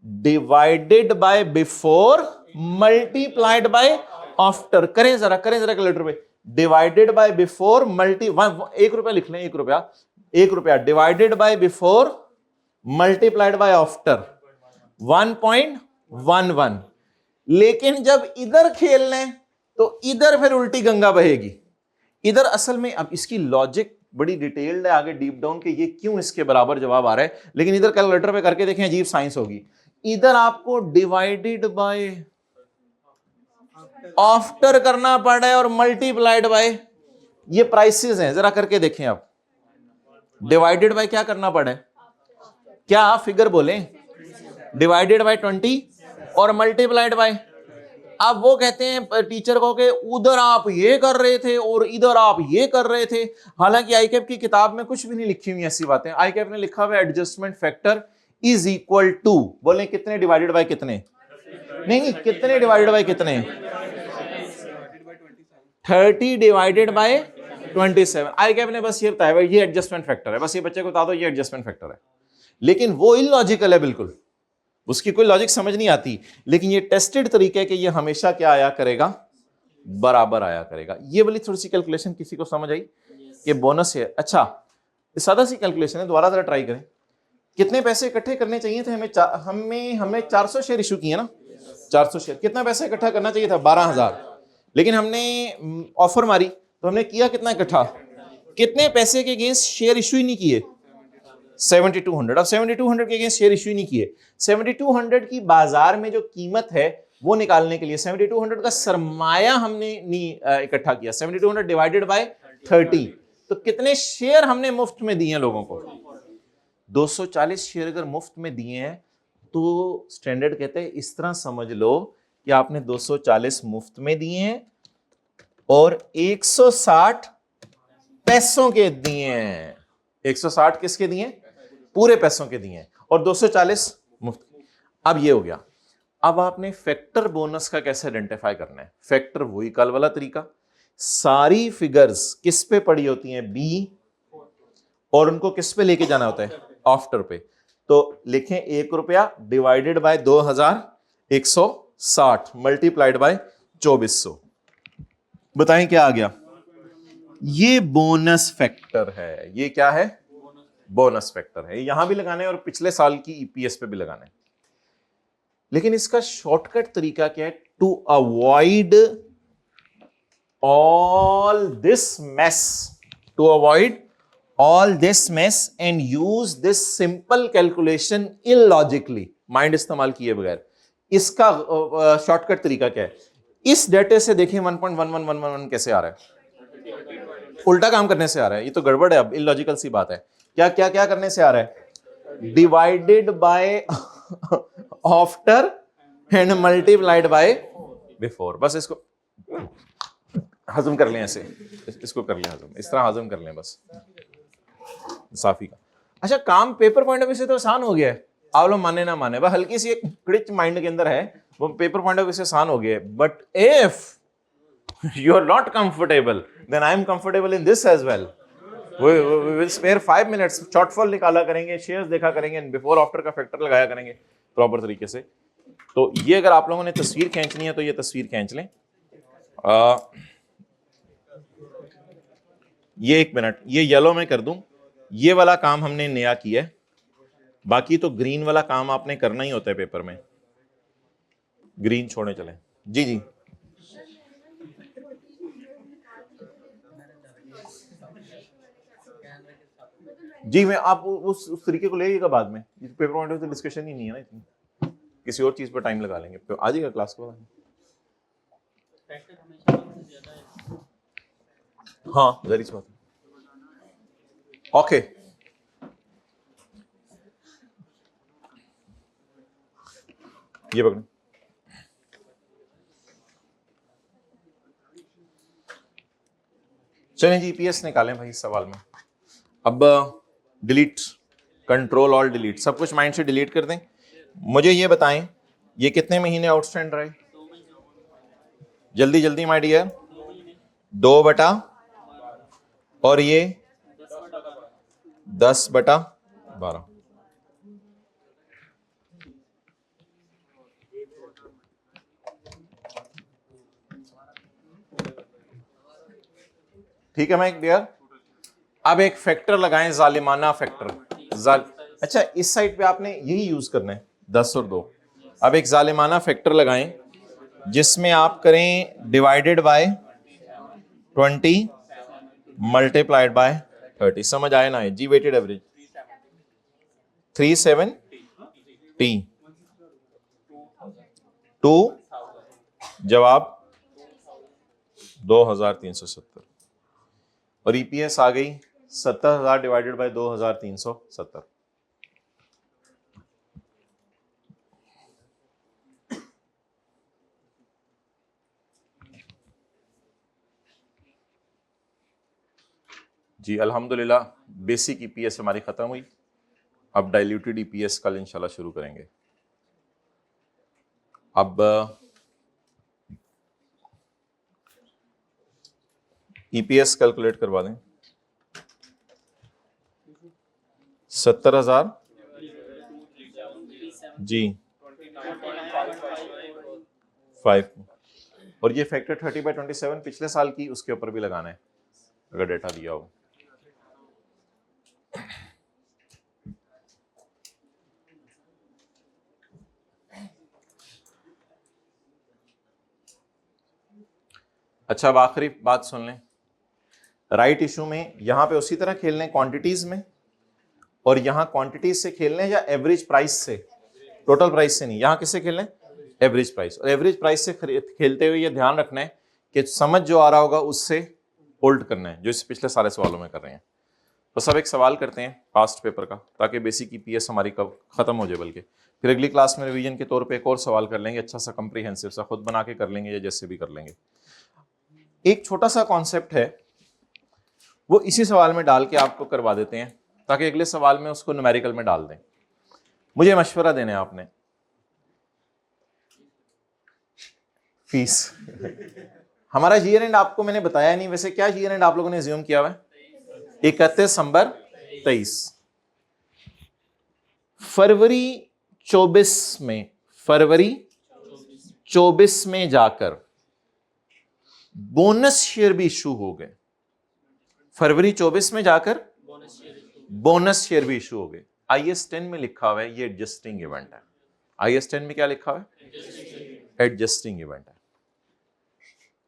divided by before multiplied by after. करें जरा कैलकुलेटर पे, डिवाइडेड बाय बिफोर मल्टी 1 रुपया लिख लें, 1 रुपया divided by before multiplied by after 1.11। लेकिन जब इधर खेल लें तो इधर फिर उल्टी गंगा बहेगी। इधर असल में अब इसकी लॉजिक बड़ी डिटेल्ड है, आगे डीप डाउन के ये क्यों इसके बराबर जवाब आ रहा है, लेकिन इधर कैलकुलेटर पे करके देखें, अजीब साइंस होगी। इधर आपको डिवाइडेड बाय आफ्टर करना पड़ रहा है और मल्टीप्लाइड बाय, ये प्राइसेस हैं, जरा करके देखें आप। डिवाइडेड बाय क्या करना पड़ा है, क्या आप फिगर बोलें, डिवाइडेड बाय 20 और मल्टीप्लाइड बाय। अब वो कहते हैं टीचर को कि उधर आप ये कर रहे थे और इधर आप ये कर रहे थे, हालांकि आईकैप की किताब में कुछ भी नहीं लिखी हुई ऐसी बातें। आईकैप ने लिखा हुआ adjustment factor is equal to, बोले कितने डिवाइडेड बाय कितने, नहीं कितने डिवाइडेड बाय कितने, 30 डिवाइडेड बाय 27। आईकैप ने बस ये बताया ये एडजस्टमेंट फैक्टर है, बस ये बच्चे को बता दो ये एडजस्टमेंट फैक्टर है। लेकिन वो इलॉजिकल है बिल्कुल, उसकी कोई लॉजिक समझ नहीं आती। लेकिन ये टेस्टेड तरीका है कि ये हमेशा क्या आया करेगा, बराबर आया करेगा। ये वाली थोड़ी सी कैलकुलेशन किसी को समझ आई कि बोनस है। अच्छा सादा सी कैलकुलेशन है, दोबारा जरा ट्राई करें। कितने पैसे इकट्ठे करने चाहिए थे हमें 400 शेयर इशू किए ना, 400 शेयर, कितना पैसा इकट्ठा करना चाहिए था, 12,000। लेकिन हमने ऑफर मारी तो हमने किया कितना इकट्ठा, कितने पैसे के अगेंस्ट शेयर इशू ही नहीं किए, 7200। अब 7200 के अगेंस्ट शेयर इशू नहीं किए, 7200 की बाजार में जो कीमत है वो निकालने के लिए 7200 का सरमाया हमने नहीं इकट्ठा किया, 7200 डिवाइडेड बाय 30, तो कितने शेयर हमने मुफ्त में दिए हैं लोगों को, 240 शेयर अगर मुफ्त में दिए हैं तो स्टैंडर्ड कहते हैं इस तरह समझ लो कि आपने 240 मुफ्त में दिए हैं और 160 पैसों के दिए हैं। 160 किसके दिए, पूरे पैसों के दिए हैं, और 240 मुफ्त। अब ये हो गया। अब आपने फैक्टर बोनस का कैसे आइडेंटिफाई करना है, फैक्टर वही कल वाला तरीका, सारी फिगर्स किस पे पड़ी होती हैं, बी, और उनको किस पे लेके जाना होता है, आफ्टर पे। तो लिखें 1 रुपया डिवाइडेड बाय 2160 मल्टीप्लाइड बाय 2400। बताएं क्या आ गया, ये बोनस फैक्टर है। ये क्या है, बोनस फैक्टर है। यहां भी लगाना है और पिछले साल की ईपीएस पे भी लगाना है। लेकिन इसका शॉर्टकट तरीका क्या है, to avoid all this mess, to avoid all this mess and use this simple calculation illogically, mind इस्तेमाल किए बगैर। इसका शॉर्टकट तरीका क्या है, इस डेटे से देखें 1.1111 कैसे आ रहा है, उल्टा काम करने से आ रहा है। ये तो गड़बड़ है, अब इलॉजिकल सी बात है। क्या क्या क्या करने से आ रहा है, divided by after and multiplied by before. बस इसको हजम कर लें, ऐसे इसको कर लें हजम, इस तरह हजम कर लें बस, साफी का। अच्छा काम पेपर पॉइंट ऑफ व्यू से तो आसान हो गया है, आप लोग माने ना माने, बस हल्की सी एक ग्लिच माइंड के अंदर है, वो पेपर पॉइंट ऑफ व्यू से आसान हो गया है। But if you are not comfortable then I am comfortable in this as well. we will spare 5 minutes, shortfall निकाला करेंगे, शेयर्स देखा करेंगे, बिफोर आफ्टर का फैक्टर लगाया करेंगे प्रॉपर तरीके से। तो ये अगर आप लोगों ने तस्वीर खींचनी है तो ये तस्वीर खींच लें। ये 1 मिनट, ये येलो में कर दूं, ये वाला काम हमने नया किया है, बाकी तो ग्रीन वाला काम आपने करना ही होता है पेपर में। ग्रीन छोड़ने चले, जी जी जी, मैं आप उस तरीके को ले आइएगा बाद में, पेपर पॉइंट ऑफ डिस्कशन ही नहीं है ना इतनी, किसी और चीज पर टाइम लगा लेंगे, तो आ जाएगा क्लास को। हाँ जरी सी बात, ओके। ये पकड़ो, चलें जी पीएस निकालें भाई इस सवाल में। अब डिलीट कंट्रोल ऑल डिलीट, सब कुछ माइंड से डिलीट कर दें। मुझे ये बताएं ये कितने महीने आउटस्टैंड रहे? जल्दी जल्दी माय डियर। 2 बटा, और ये 10/12। ठीक है माय डियर। अब एक फैक्टर लगाएं, जालिमाना फैक्टर। अच्छा, इस साइड पे आपने यही यूज करना है, 10 और 2। अब एक जालिमाना फैक्टर लगाएं जिसमें आप करें डिवाइडेड बाय 20 मल्टीप्लाइड बाय 30। समझ आए ना? जी वेटेड एवरेज 37T 2, जवाब 2370, और ईपीएस आ गई 70,000 डिवाइडेड बाय 2370। जी अल्हम्दुलिल्लाह, बेसिक ईपीएस हमारी खत्म हुई। अब डाइल्यूटेड ईपीएस कल इंशाल्लाह शुरू करेंगे। अब ईपीएस कैलकुलेट करवा दें। 70,000 जी 5, और ये फैक्टर 30/27 पिछले साल की, उसके ऊपर भी लगाना है अगर डेटा दिया हो। अच्छा, अब आखिरी बात सुन लें। राइट इशू में यहां पे उसी तरह खेलने हैं क्वांटिटीज में, और यहां क्वांटिटीज से खेलने हैं या एवरेज प्राइस से, टोटल प्राइस से नहीं। यहां किससे खेलने हैं? Average price. और एवरेज प्राइस से खेलते हुए ये ध्यान रखना है कि समझ जो आ रहा होगा उससे होल्ड करना है, जो इस पिछले सारे सवालों में कर रहे हैं। तो सब एक सवाल करते हैं पास्ट पेपर का, ताकि बेसिक ईपीएस हमारी कब खत्म हो जाए। बल्कि फिर अगली क्लास में रिवीजन के तौर पे एक और सवाल कर लेंगे, अच्छा सा कंप्रीहेंसिव सा, खुद बना के कर लेंगे या जैसे भी कर लेंगे। एक छोटा सा कॉन्सेप्ट है, वो इसी सवाल में डाल के आपको करवा देते हैं, ताकि अगले सवाल में उसको न्यूमेरिकल में डाल दें। मुझे मशवरा देना है आपने, फीस हमारा ईयर एंड आपको मैंने बताया नहीं, वैसे क्या ईयर एंड आप लोगों ने अज्यूम किया हुआ है? 31 दिसंबर 23। फरवरी 24 में जाकर बोनस शेयर भी इशू हो गए। फरवरी 24 में जाकर बोनस शेयर भी इशू हो गए। IAS 10 में लिखा हुआ है ये एडजस्टिंग इवेंट है। IAS 10 में क्या लिखा हुआ है? एडजस्टिंग इवेंट है।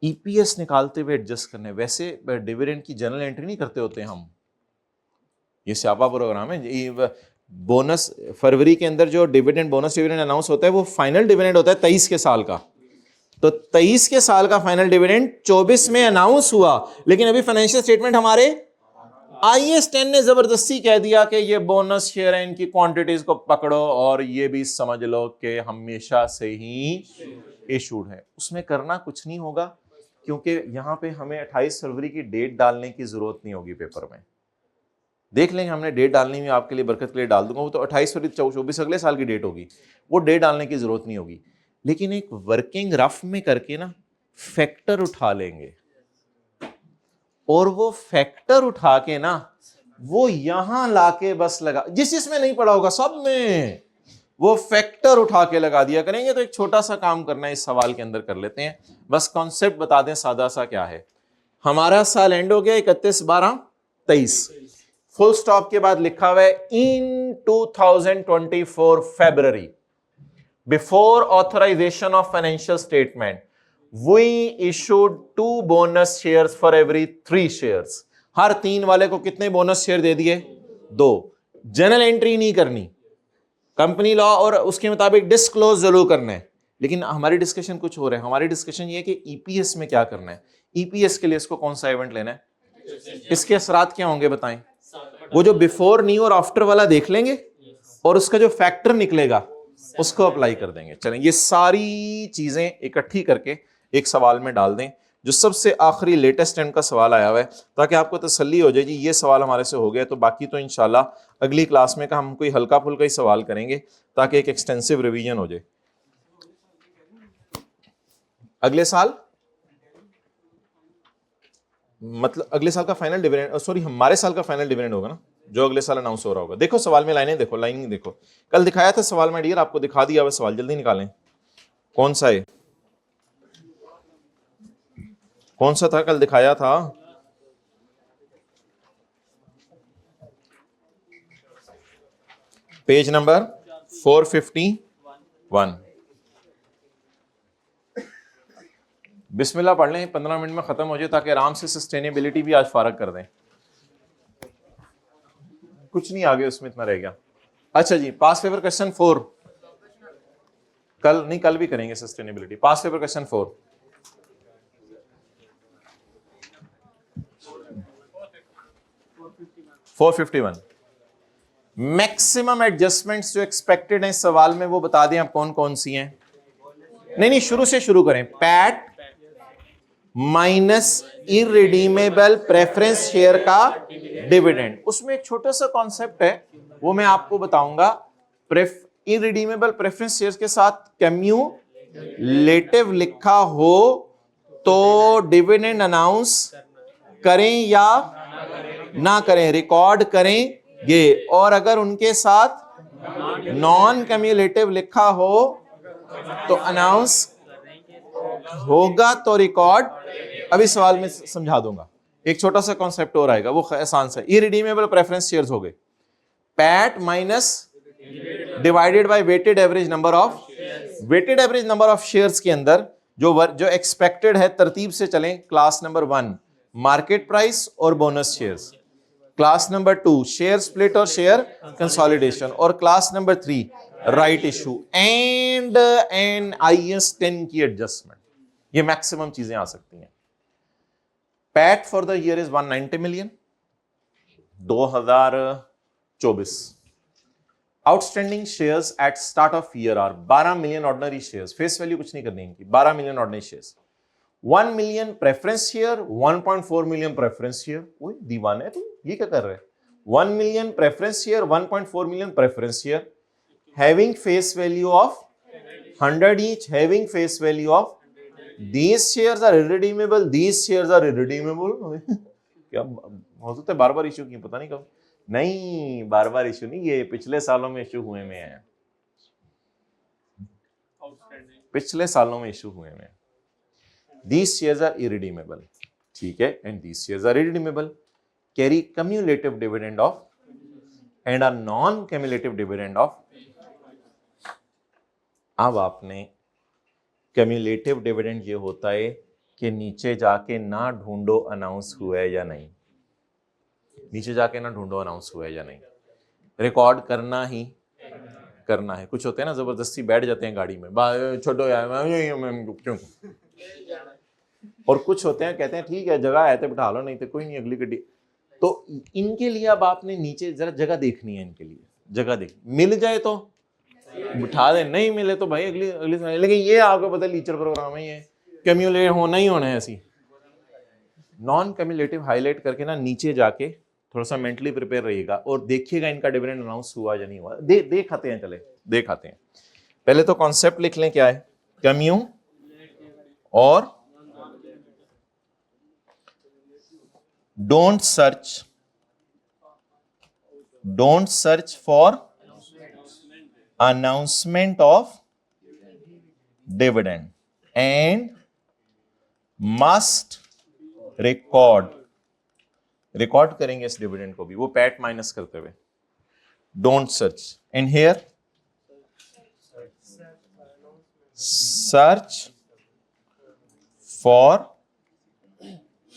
ईपीएस निकालते हुए एडजस्ट करने, वैसे डिविडेंड की जनरल एंट्री नहीं करते होते हम, ये स्यापा प्रोग्राम है। बोनस फरवरी के अंदर जो डिविडेंड, बोनस डिविडेंड अनाउंस होता है, वो फाइनल डिविडेंड होता है 23 के साल का। तो 23 के साल का फाइनल डिविडेंड 24 में अनाउंस हुआ, लेकिन अभी फाइनेंशियल स्टेटमेंट हमारे IAS 10 ने जबरदस्ती कह दिया कि ये बोनस शेयर है, इनकी क्वांटिटीज को पकड़ो और ये भी समझ लो कि हमेशा से ही इशूड है। उसमें करना कुछ नहीं होगा, क्योंकि यहां पे हमें 28 फरवरी की डेट डालने की जरूरत नहीं होगी। पेपर में देख लेंगे, हमने डेट डालनी में आपके लिए बरकत के लिए डाल दूंगा, वो तो 28 फरवरी 24 अगले साल की डेट होगी, वो डेट डालने की जरूरत नहीं होगी। लेकिन एक वर्किंग रफ में करके ना फैक्टर उठा लेंगे, और वो फैक्टर उठा के ना वो यहां लाके बस लगा, जिसमें नहीं पड़ा होगा सब में वो फैक्टर उठा के लगा दिया करेंगे। तो एक छोटा सा काम करना है, इस सवाल के अंदर कर लेते हैं। बस कॉन्सेप्ट बता दें सादा सा क्या है। हमारा साल एंड हो गया 31/12/23, फुल स्टॉप के बाद लिखा हुआ है इन 2024 February, before authorisation of financial statement, we issued 2 bonus shares for every 3 shares। हर 3 वाले को कितने बोनस शेयर दे दिए? 2। जनरल एंट्री नहीं करनी, कंपनी लॉ और उसके मुताबिक डिस्क्लोज जरूर करना है। लेकिन हमारी डिस्कशन कुछ हो रहा है। हमारी डिस्कशन ये है कि ईपीएस में क्या करना है। ईपीएस के लिए इसको कौन सा इवेंट लेना है, इसके असरात क्या होंगे बताएं। वो जो बिफोर, न्यू और आफ्टर वाला देख लेंगे, और उसका जो फैक्टर निकलेगा उसको अप्लाई कर देंगे। चलें, ये सारी चीजें इकट्ठी करके एक सवाल में डाल दें। जो सबसे आखिरी लेटेस्ट एंड का सवाल आया हुआ है, ताकि आपको तसल्ली हो जाए जी ये सवाल हमारे से हो गया, तो बाकी तो इंशाल्लाह अगली क्लास में का हम कोई हल्का फुल्का ही सवाल करेंगे ताकि एक एक्सटेंसिव रिवीजन हो जाए। अगले साल मतलब अगले साल का फाइनल डिविडेंड, सॉरी हमारे साल का फाइनल डिविडेंड होगा ना, जो अगले साल अनाउंस हो रहा होगा। देखो सवाल में लाइनें देखो, लाइनिंग देखो, कल दिखाया था सवाल में डियर, आपको दिखा दिया हुआ सवाल, जल्दी निकालें। कौन सा है, कौन सा था कल दिखाया था? Page number 451। बिस्मिल्लाह पढ़ लें, 15 मिनट में खत्म हो जाए ताकि आराम से सस्टेनेबिलिटी भी आज फारग कर दें। कुछ नहीं आगे उसमें इतना रह गया। अच्छा जी, पास पेपर क्वेश्चन 4 कल नहीं, कल भी करेंगे सस्टेनेबिलिटी। पास पेपर क्वेश्चन 4 451। मैक्सिमम एडजस्टमेंट्स जो एक्सपेक्टेड हैं सवाल में वो बता दें आप कौन कौन सी हैं। नहीं शुरू से शुरू करें। PAT minus irredeemable preference share का डिविडेंड, उसमें एक छोटा सा कॉन्सेप्ट है वो मैं आपको बताऊंगा। इररिडीमेबल प्रेफरेंस शेयर के साथ क्यूम्युलेटिव लिखा हो तो डिविडेंड अनाउंस करें या ना करें, रिकॉर्ड करेंगे, और अगर उनके साथ नॉन क्यूम्युलेटिव लिखा हो तो अनाउंस होगा तो रिकॉर्ड। अभी सवाल में समझा दूंगा। एक छोटा सा कॉन्सेप्ट और आएगा, वो आसान सा। इररिडीमेबल प्रेफरेंस शेयर्स हो गए, PAT minus divided by weighted average number of, weighted average number of shares के अंदर जो एक्सपेक्टेड है, तरतीब से चलें। क्लास नंबर 1 मार्केट प्राइस और bonus shares, class number 2 share split और शेयर कंसोलिडेशन, और class number 3 right issue and IAS 10 की एडजस्टमेंट। ये मैक्सिमम चीजें आ सकती हैं। PAT for the year is 190 million 2024। Outstanding shares at start of year are 12 million ordinary shares, face value कुछ नहीं करनी इनकी, 12 million ordinary shares, 1 million preference share, 1.4 million preference share. ओए दीवाना है तू, ये क्या कर रहे हैं? 1 million preference share, 1.4 million preference share, having face value of 100 each, having face value of, these shares are irredeemable, these shares are irredeemable। क्या हो सकता है बार बार इश्यू किए, पता नहीं कब। नहीं बार बार इश्यू नहीं, ये पिछले सालों में इश्यू हुए में है, पिछले सालों में इश्यू हुए में। These shares are irredeemable, ठीक है, and these shares are irredeemable, carry cumulative dividend of and a non-cumulative dividend of। अब आपने क्यूमुलेटिव डिविडेंड ये होता है कि नीचे जाके ना ढूंढो अनाउंस हुआ है या नहीं, नीचे जाके ना ढूंढो अनाउंस हुआ है या नहीं, रिकॉर्ड करना ही करना है। कुछ होते हैं ना जबरदस्ती बैठ जाते हैं गाड़ी में, छोड़ो यार क्यों, और कुछ होते हैं कहते हैं ठीक है जगह है तो बिठा लो, नहीं तो कोई नहीं अगली गड्डी। तो इनके लिए अब आपने नीचे जरा जगह देखनी है, इनके लिए जगह देख, मिल जाए तो बिठा दे, नहीं मिले तो भाई अगली अगली। लेकिन ये आपको पता है लीचर प्रोग्राम है, ये क्यूमुलेट होना ही होना है। ऐसी नॉन क्यूमुलेटिव हाईलाइट करके ना नीचे जाके थोड़ा सा मेंटली प्रिपेयर रहिएगा और देखिएगा इनका डिविडेंड अनाउंस हुआ या नहीं हुआ। देख आते हैं, चले देख आते हैं। पहले तो कॉन्सेप्ट लिख लें, क्या है क्यूम्यू और don't search for announcement of dividend and must record करेंगे इस डिविडेंड को भी, वो पैट माइनस करते हुए। Don't search and here search for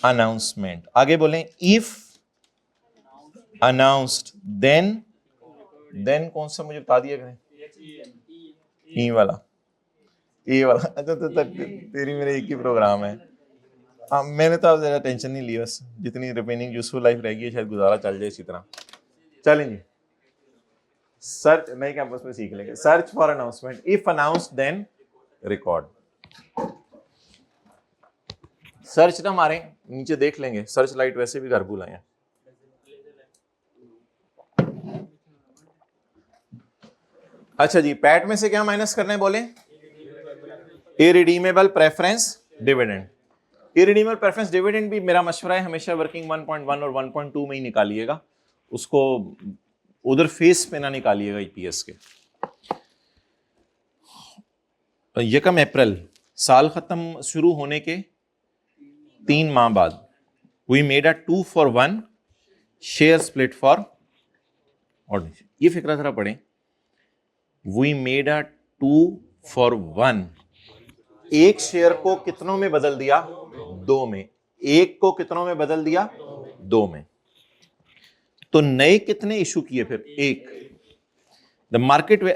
announcement. आगे बोलें इफ अनाउंस्ड देन कौन सा मुझे बता दिया करें, ई वाला, ए वाला। अच्छा तो तेरी मेरे एक ही प्रोग्राम है। हाँ मैंने तो अब ज़्यादा टेंशन नहीं ली, बस जितनी रिमेनिंग यूजफुल लाइफ रहेगी शायद गुजारा चल जाए इसी तरह। चलें जी, सर्च नए कैंपस में सीख लेंगे। Search for announcement, if announced then record. Search ना मारें, नीचे देख लेंगे, सर्च लाइट वैसे भी घर बुलाए हैं। अच्छा जी, पैट में से क्या माइनस करना है बोले? Irredeemable preference dividend. Irredeemable preference dividend भी मेरा मशवरा है हमेशा वर्किंग 1.1 और 1.2 में ही निकालिएगा, उसको उधर फेस पे ना निकालिएगा ईपीएस के। यकम अप्रैल, साल खत्म शुरू होने के 3 माह बाद, we made a 2-for-1 share split for ordinary. ये फिक्रा जरा पढ़ें, वी मेड अ 2-for-1, एक शेयर को कितनों में बदल दिया? 2 में। एक को कितनों में बदल दिया? 2 में। तो नए कितने इशू किए फिर? एक। द मार्केट वे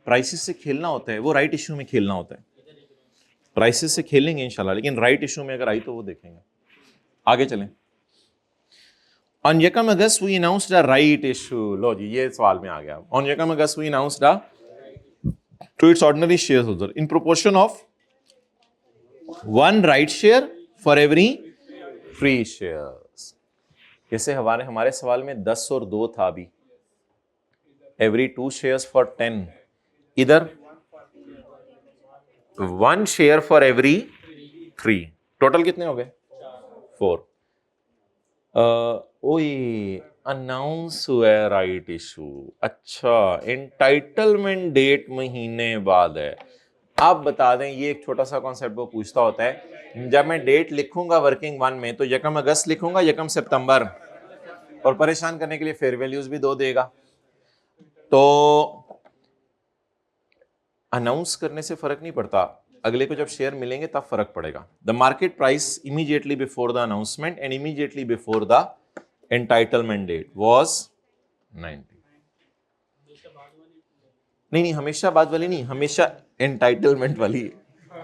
प्राइसेस से खेलना होता है, वो राइट इशू में खेलना होता है। प्राइसेस से खेलेंगे इंशाल्लाह, लेकिन राइट इशू में अगर आई तो वो देखेंगे। आगे चलें। ऑन यकम अगस्त we announced the right issue. लो जी, ये सवाल में आ गया। ऑन यकम अगस्त we announced the to its ordinary share holder in proportion of 1 right share for every free shares. जैसे हमारे सवाल में 10 और 2 था अभी, एवरी 2 शेयर्स फॉर 10, इधर 1 शेयर फॉर एवरी 3, टोटल कितने हो गए? 4। ओए, अनाउंस हुआ है राइट इशू। अच्छा, एंटाइटलमेंट डेट महीने बाद है। आप बता दें, ये एक छोटा सा कॉन्सेप्ट वो पूछता होता है, जब मैं डेट लिखूंगा वर्किंग 1 में तो यकम अगस्त लिखूंगा, यकम सितंबर, और परेशान करने के लिए फेयर वैल्यूज भी 2 देगा। तो अनाउंस करने से फर्क नहीं पड़ता, अगले को जब शेयर मिलेंगे तब फर्क पड़ेगा। The market price immediately before the announcement and immediately before the entitlement date was 90। नहीं, हमेशा बाद वाली नहीं, हमेशा एंटाइटलमेंट वाली,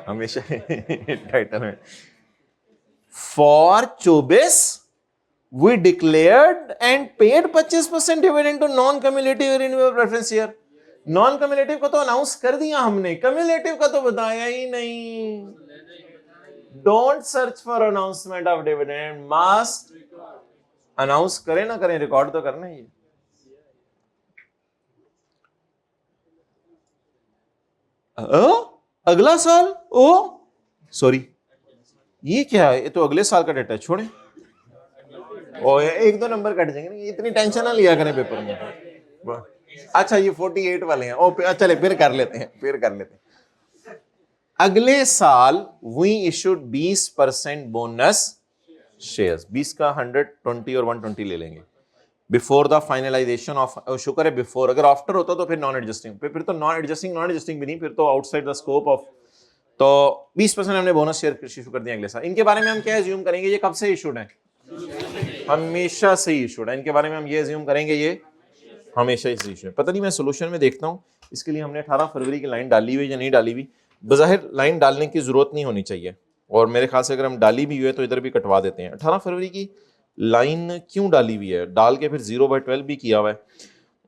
हमेशा entitlement. For 24 we declared and paid 25% dividend to non cumulative renewable preference share. Non cumulative को तो अनाउंस कर दिया हमने, कम्युलेटिव का तो बताया ही नहीं। Don't search for announcement of dividend, must announce करें ना करें, रिकॉर्ड तो करना ही। अगला साल, ओ सॉरी, ये क्या है? ये तो अगले साल का डेटा है, छोड़े। ओ 1-2 नंबर कट जाएंगे, इतनी टेंशन ना लिया करें पेपर में। अच्छा, ये 48 वाले हैं। ओ चले, फिर कर लेते हैं। अगले साल वी इशूड 20% बोनस शेयर्स, 20 का 120 और 120 ले लेंगे बिफोर द फाइनलाइजेशन ऑफ, शुक्र है बिफोर, अगर आफ्टर होता तो फिर नॉन एडजस्टिंग, फिर तो नॉन एडजस्टिंग भी नहीं, फिर तो आउटसाइड द स्कोप ऑफ। तो 20% हमने बोनस शेयर इशू कर दिया अगले साल। इनके बारे में हम क्या एज्यूम करेंगे? ये कब से इशूड है? हमेशा से इशूड है। इनके बारे में हम ये एज्यूम करेंगे ये हमेशा इस इशू है। पता नहीं, मैं सोल्यूशन में देखता हूँ इसके लिए हमने 18 फरवरी की लाइन डाली हुई या नहीं डाली हुई। बज़ाहिर लाइन डालने की जरूरत नहीं होनी चाहिए, और मेरे ख्याल से अगर हम डाली भी हुई है तो इधर भी कटवा देते हैं। 18 फरवरी की लाइन क्यों डाली हुई है? डाल के फिर 0/12 भी किया हुआ है।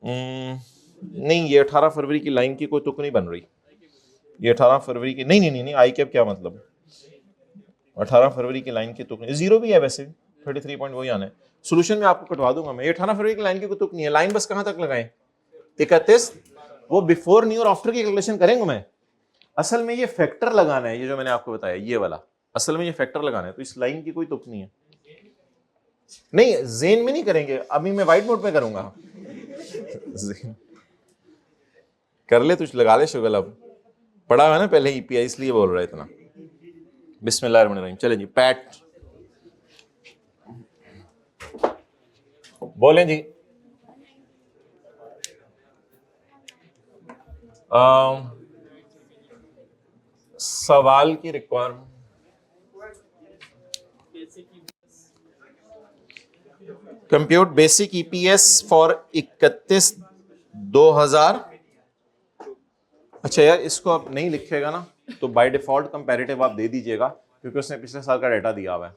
नहीं, ये 18 फरवरी की लाइन की कोई तुक नहीं बन रही। ये 18 फरवरी की नहीं, आई कैप क्या मतलब? 18 फरवरी की लाइन की तुक नहीं, 0 भी है वैसे, 33 पॉइंट वही आना है। सोल्यूशन में आपको कटवा दूंगा मैं। 18 फरवरी की लाइन की कोई तुक नहीं है। लाइन बस कहां तक लगाएं? 31। वो बिफोर न्यू और आफ्टर की कैलकुलेशन करेंगे मैं। असल में ये फैक्टर लगाना है, ये जो मैंने आपको बताया ये वाला, असल में ये फैक्टर लगाना है। तो इस लाइन की कोई तुक नहीं है। नहीं, जेन में नहीं करेंगे, अभी मैं व्हाइट बोर्ड पे करूंगा। कर ले, तुझ लगा ले शुगल, अब पढ़ा हुआ ना पहले ईपीआई, इसलिए बोल रहा है इतना। बिस्मिल्लाहिर्रहमानिर्रहीम। चले जी, पैट बोलें जी। सवाल की requirement, compute basic EPS for 31/2000। अच्छा यार, इसको आप नहीं लिखेगा ना तो बाय डिफॉल्ट कंपैरेटिव आप दे दीजिएगा, क्योंकि उसने पिछले साल का डाटा दिया हुआ है।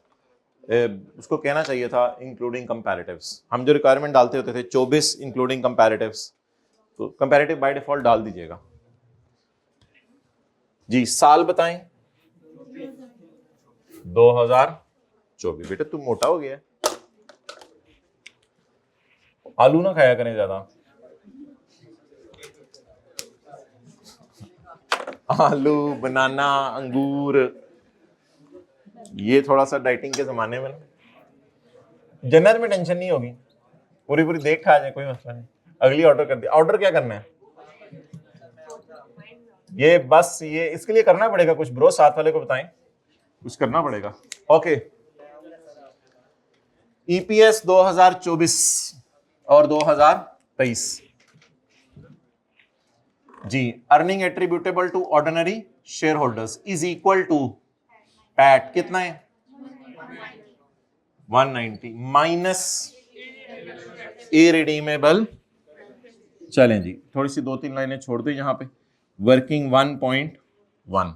उसको कहना चाहिए था इंक्लूडिंग कंपैरेटिव्स। हम जो रिक्वायरमेंट डालते होते थे 24 इंक्लूडिंग कंपैरेटिव्स, तो कंपैरेटिव बाय डिफॉल्ट डाल दीजिएगा जी। साल बताएं। 2024। बेटा तू मोटा हो गया, आलू ना खाया करें ज्यादा। आलू, बनाना, अंगूर, ये थोड़ा सा डाइटिंग के जमाने में ना। जन्नत में टेंशन नहीं होगी, पूरी पूरी देख खा जाए, कोई मसला नहीं। अगली ऑर्डर कर दिया। ऑर्डर क्या करना है? ये बस ये इसके लिए करना पड़ेगा कुछ ब्रो, साथ वाले को बताएं, कुछ करना पड़ेगा। ओके, ईपीएस 2024 और 2023 जी। Earning attributable to ordinary share holders is equal to PAT कितना है? 190 माइनस इरिडीमेबल। चलें जी, थोड़ी सी 2-3 लाइनें छोड़ दो यहां पे। वर्किंग 1.1,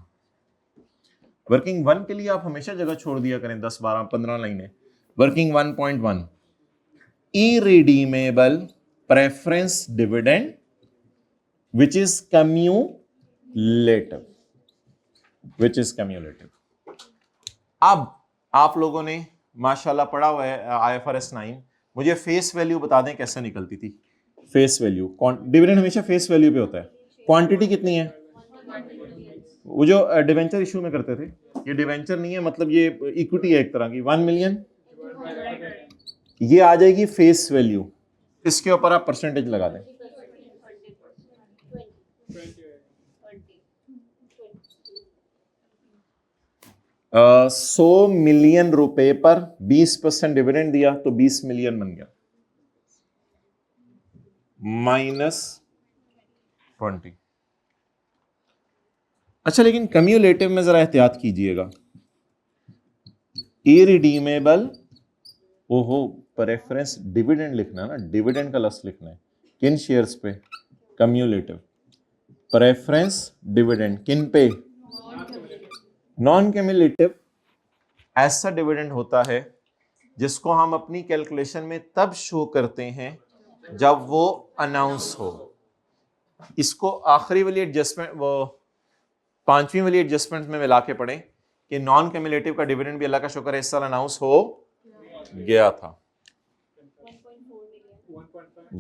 वर्किंग 1 के लिए आप हमेशा जगह छोड़ दिया करें, 10, 12, 15 लाइनें। Working 1.1 irredeemable preference dividend which is cumulative, which is cumulative। अब आप लोगों ने माशाल्लाह पढ़ा हुआ है IFRS 9, मुझे फेस वैल्यू बता दें कैसे निकलती थी। फेस वैल्यू, डिविडेंड हमेशा फेस वैल्यू पे होता है। क्वांटिटी कितनी है? वो जो डिवेंचर इशू में करते थे, ये डिवेंचर नहीं है, मतलब ये इक्विटी है एक तरह की, 1 मिलियन, ये आ जाएगी फेस वैल्यू। इसके ऊपर आप परसेंटेज लगा दें। 100 मिलियन रुपए पर 20% डिविडेंड दिया तो 20 मिलियन बन गया, -20। अच्छा, लेकिन कम्युलेटिव में जरा एहतियात कीजिएगा। इरिडीमेबल, ओहो, प्रेफरेंस डिविडेंड लिखना है ना, डिविडेंड का लफ्ज लिखना है। किन शेयर्स पे? कम्युलेटिव। प्रेफरेंस डिविडेंड किन पे? नॉन कम्युलेटिव ऐसा डिविडेंड होता है जिसको हम अपनी कैलकुलेशन में तब शो करते हैं जब वो अनाउंस हो। इसको आखिरी वाली एडजस्टमेंट, वो 5वीं वाली एडजस्टमेंट में मिला के पढ़ें कि नॉन कम्युलेटिव का डिविडेंड भी अल्लाह का शुक्र है इस साल अनाउंस हो गया था।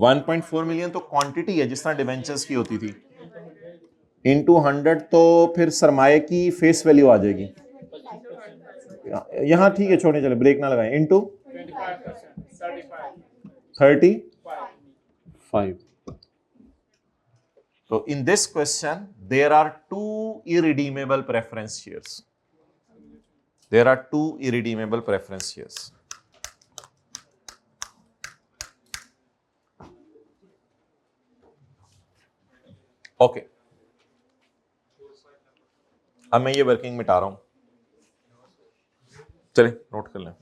1.4 मिलियन तो क्वांटिटी है जिस तरह डिवेंचर्स की होती थी, इनटू 100 तो फिर सरमाए की फेस वैल्यू आ जाएगी। यहां ठीक है, छोड़ने चले, ब्रेक ना लगाएं। इनटू 35। तो in this question there are 2 irredeemable preference shares, there are 2 irredeemable preference shares। Okay, अब मैं ये वर्किंग मिटा रहा हूं, चलिए नोट कर लें।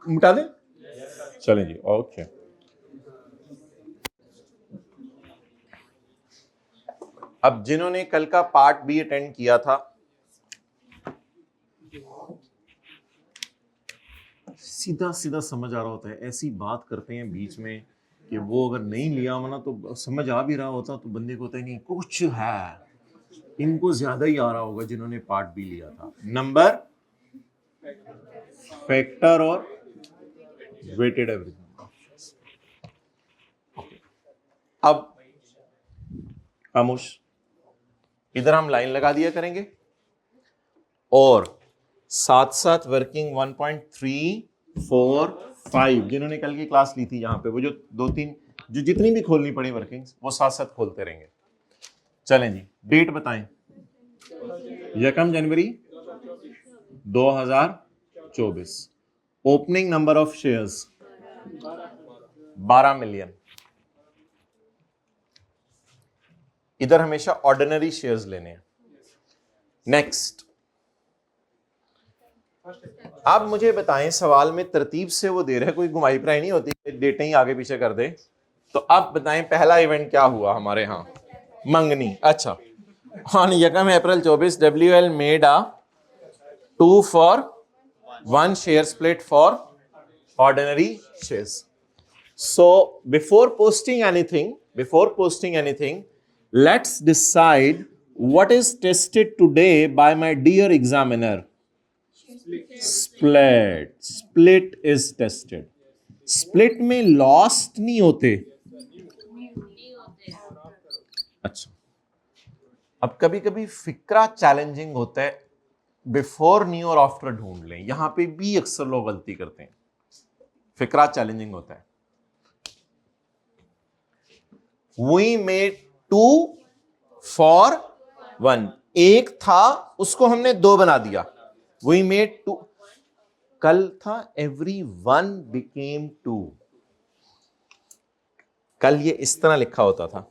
मिटा दें, चलें जी। ओके, अब जिन्होंने कल का पार्ट बी अटेंड किया था, सीधा सीधा समझ आ रहा होता है। ऐसी बात करते हैं बीच में कि वो अगर नहीं लिया होना तो समझ आ भी रहा होता तो बंदे को होता ही नहीं, कुछ है, इनको ज्यादा ही आ रहा होगा जिन्होंने पार्ट बी लिया था। नंबर, फैक्टर और वेटेड एवरेज। अब खामोश, इधर हम लाइन लगा दिया करेंगे और साथ साथ वर्किंग 1.345 जिन्होंने कल की क्लास ली थी यहाँ पे, वो जो दो तीन जो जितनी भी खोलनी पड़ी वर्किंग्स वो साथ साथ खोलते रहेंगे। चलें जी, डेट बताएं। 1 जनवरी 2024। Opening number of shares 12 million. इधर हमेशा ऑर्डिनरी शेयर्स लेने हैं। नेक्स्ट, अब मुझे बताएं, सवाल में तरतीब से वो दे रहे हैं, कोई घुमाई फिराई नहीं होती, डेटें ही आगे पीछे कर दे। तो अब बताएं पहला इवेंट क्या हुआ हमारे यहाँ, मंगनी। अच्छा, on 1 April 24 WL made a 2-for-1 share split for ordinary shares. So before posting anything, let's decide what is tested today by my dear examiner. Split is tested. Split में lost नहीं होते। अच्छा, अब कभी कभी फिक्रा चैलेंजिंग होता है, before new और आफ्टर ढूंढ लें। यहां पे भी अक्सर लोग गलती करते हैं, फिक्रा चैलेंजिंग होता है। We made 2-for-1, एक था उसको हमने 2 बना दिया। We made 2, कल था everyone became 2, कल ये इस तरह लिखा होता था।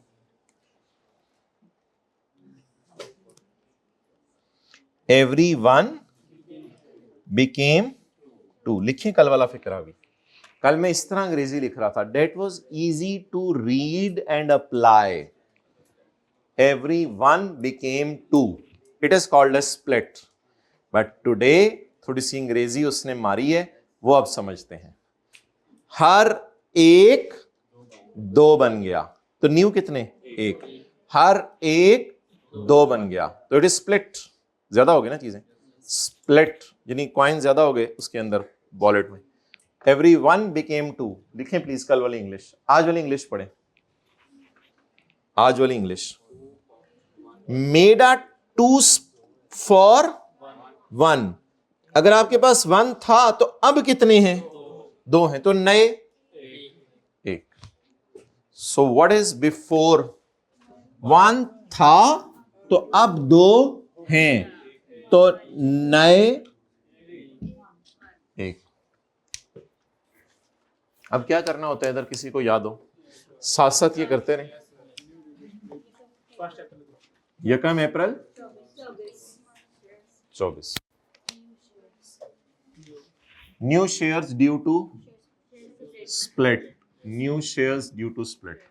Everyone became 2, लिखिए कल वाला फिक्रा भी। कल मैं इस तरह अंग्रेजी लिख रहा था, that was easy to read and apply. Everyone became 2, it is called a split. But today थोड़ी सी अंग्रेजी उसने मारी है, वो अब समझते हैं। हर एक 2 बन गया, तो न्यू कितने? 1। हर एक 2 बन गया, तो इट इज स्प्लिट। ज्यादा हो गई ना चीजें, स्प्लिट यानी कॉइन ज्यादा हो गए उसके अंदर वॉलेट में। Everyone became 2, लिखें प्लीज कल वाली इंग्लिश। आज वाली इंग्लिश पढ़ें, आज वाली इंग्लिश। मेड अ 2-for-1, अगर आपके पास 1 था तो अब कितने हैं? 2 हैं, तो नए 1। सो व्हाट इज बिफोर? 1 था तो अब 2 हैं, तो नए 1। अब क्या करना होता है, इधर किसी को याद हो? साथ साथ ये करते रहे। 1 April 24, new shares due to split, new shares due to split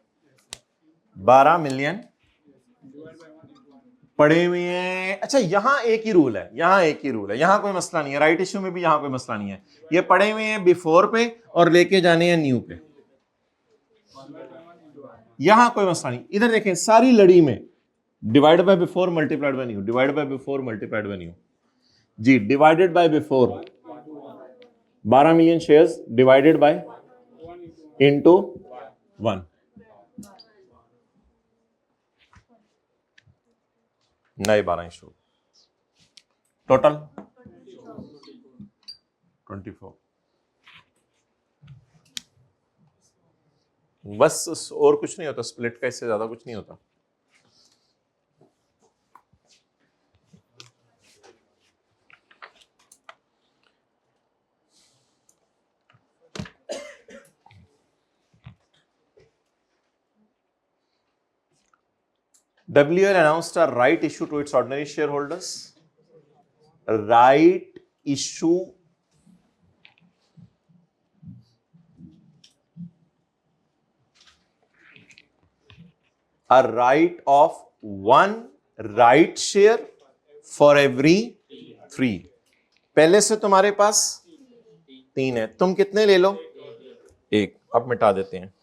12 million पड़े हुए हैं। अच्छा, यहां एक ही रूल है, यहां कोई मसला नहीं है। राइट इश्यू में भी यहां कोई मसला नहीं है। ये पड़े हुए हैं बिफोर पे और लेके जाने हैं न्यू पे, यहां कोई मसला नहीं। इधर देखें, सारी लड़ी में divide by before multiplied by new, divide by before multiplied by new. जी, divided by before 12 million shares divided by into 1, नए 12 इशू, टोटल 24। बस और कुछ नहीं होता, स्प्लिट का इससे ज्यादा कुछ नहीं होता। WL announced a right issue to its ordinary shareholders. Right issue a right of 1 right share for every 3। पहले से तुम्हारे पास 3 है, तुम कितने ले लो? 1। अब मिटा देते हैं।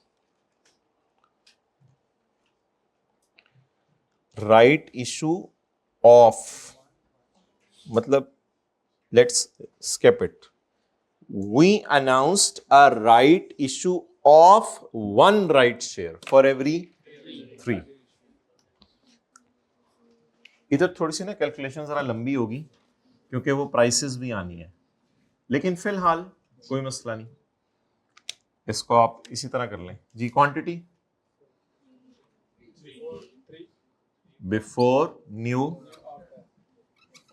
राइट इशू ऑफ मतलब let's skip it, we announced a right issue of 1 right share for every 3। इधर थोड़ी सी ना कैलकुलेशन जरा लंबी होगी, क्योंकि वो प्राइसेस भी आनी है, लेकिन फिलहाल कोई मसला नहीं, इसको आप इसी तरह कर लें जी। क्वांटिटी बिफोर न्यू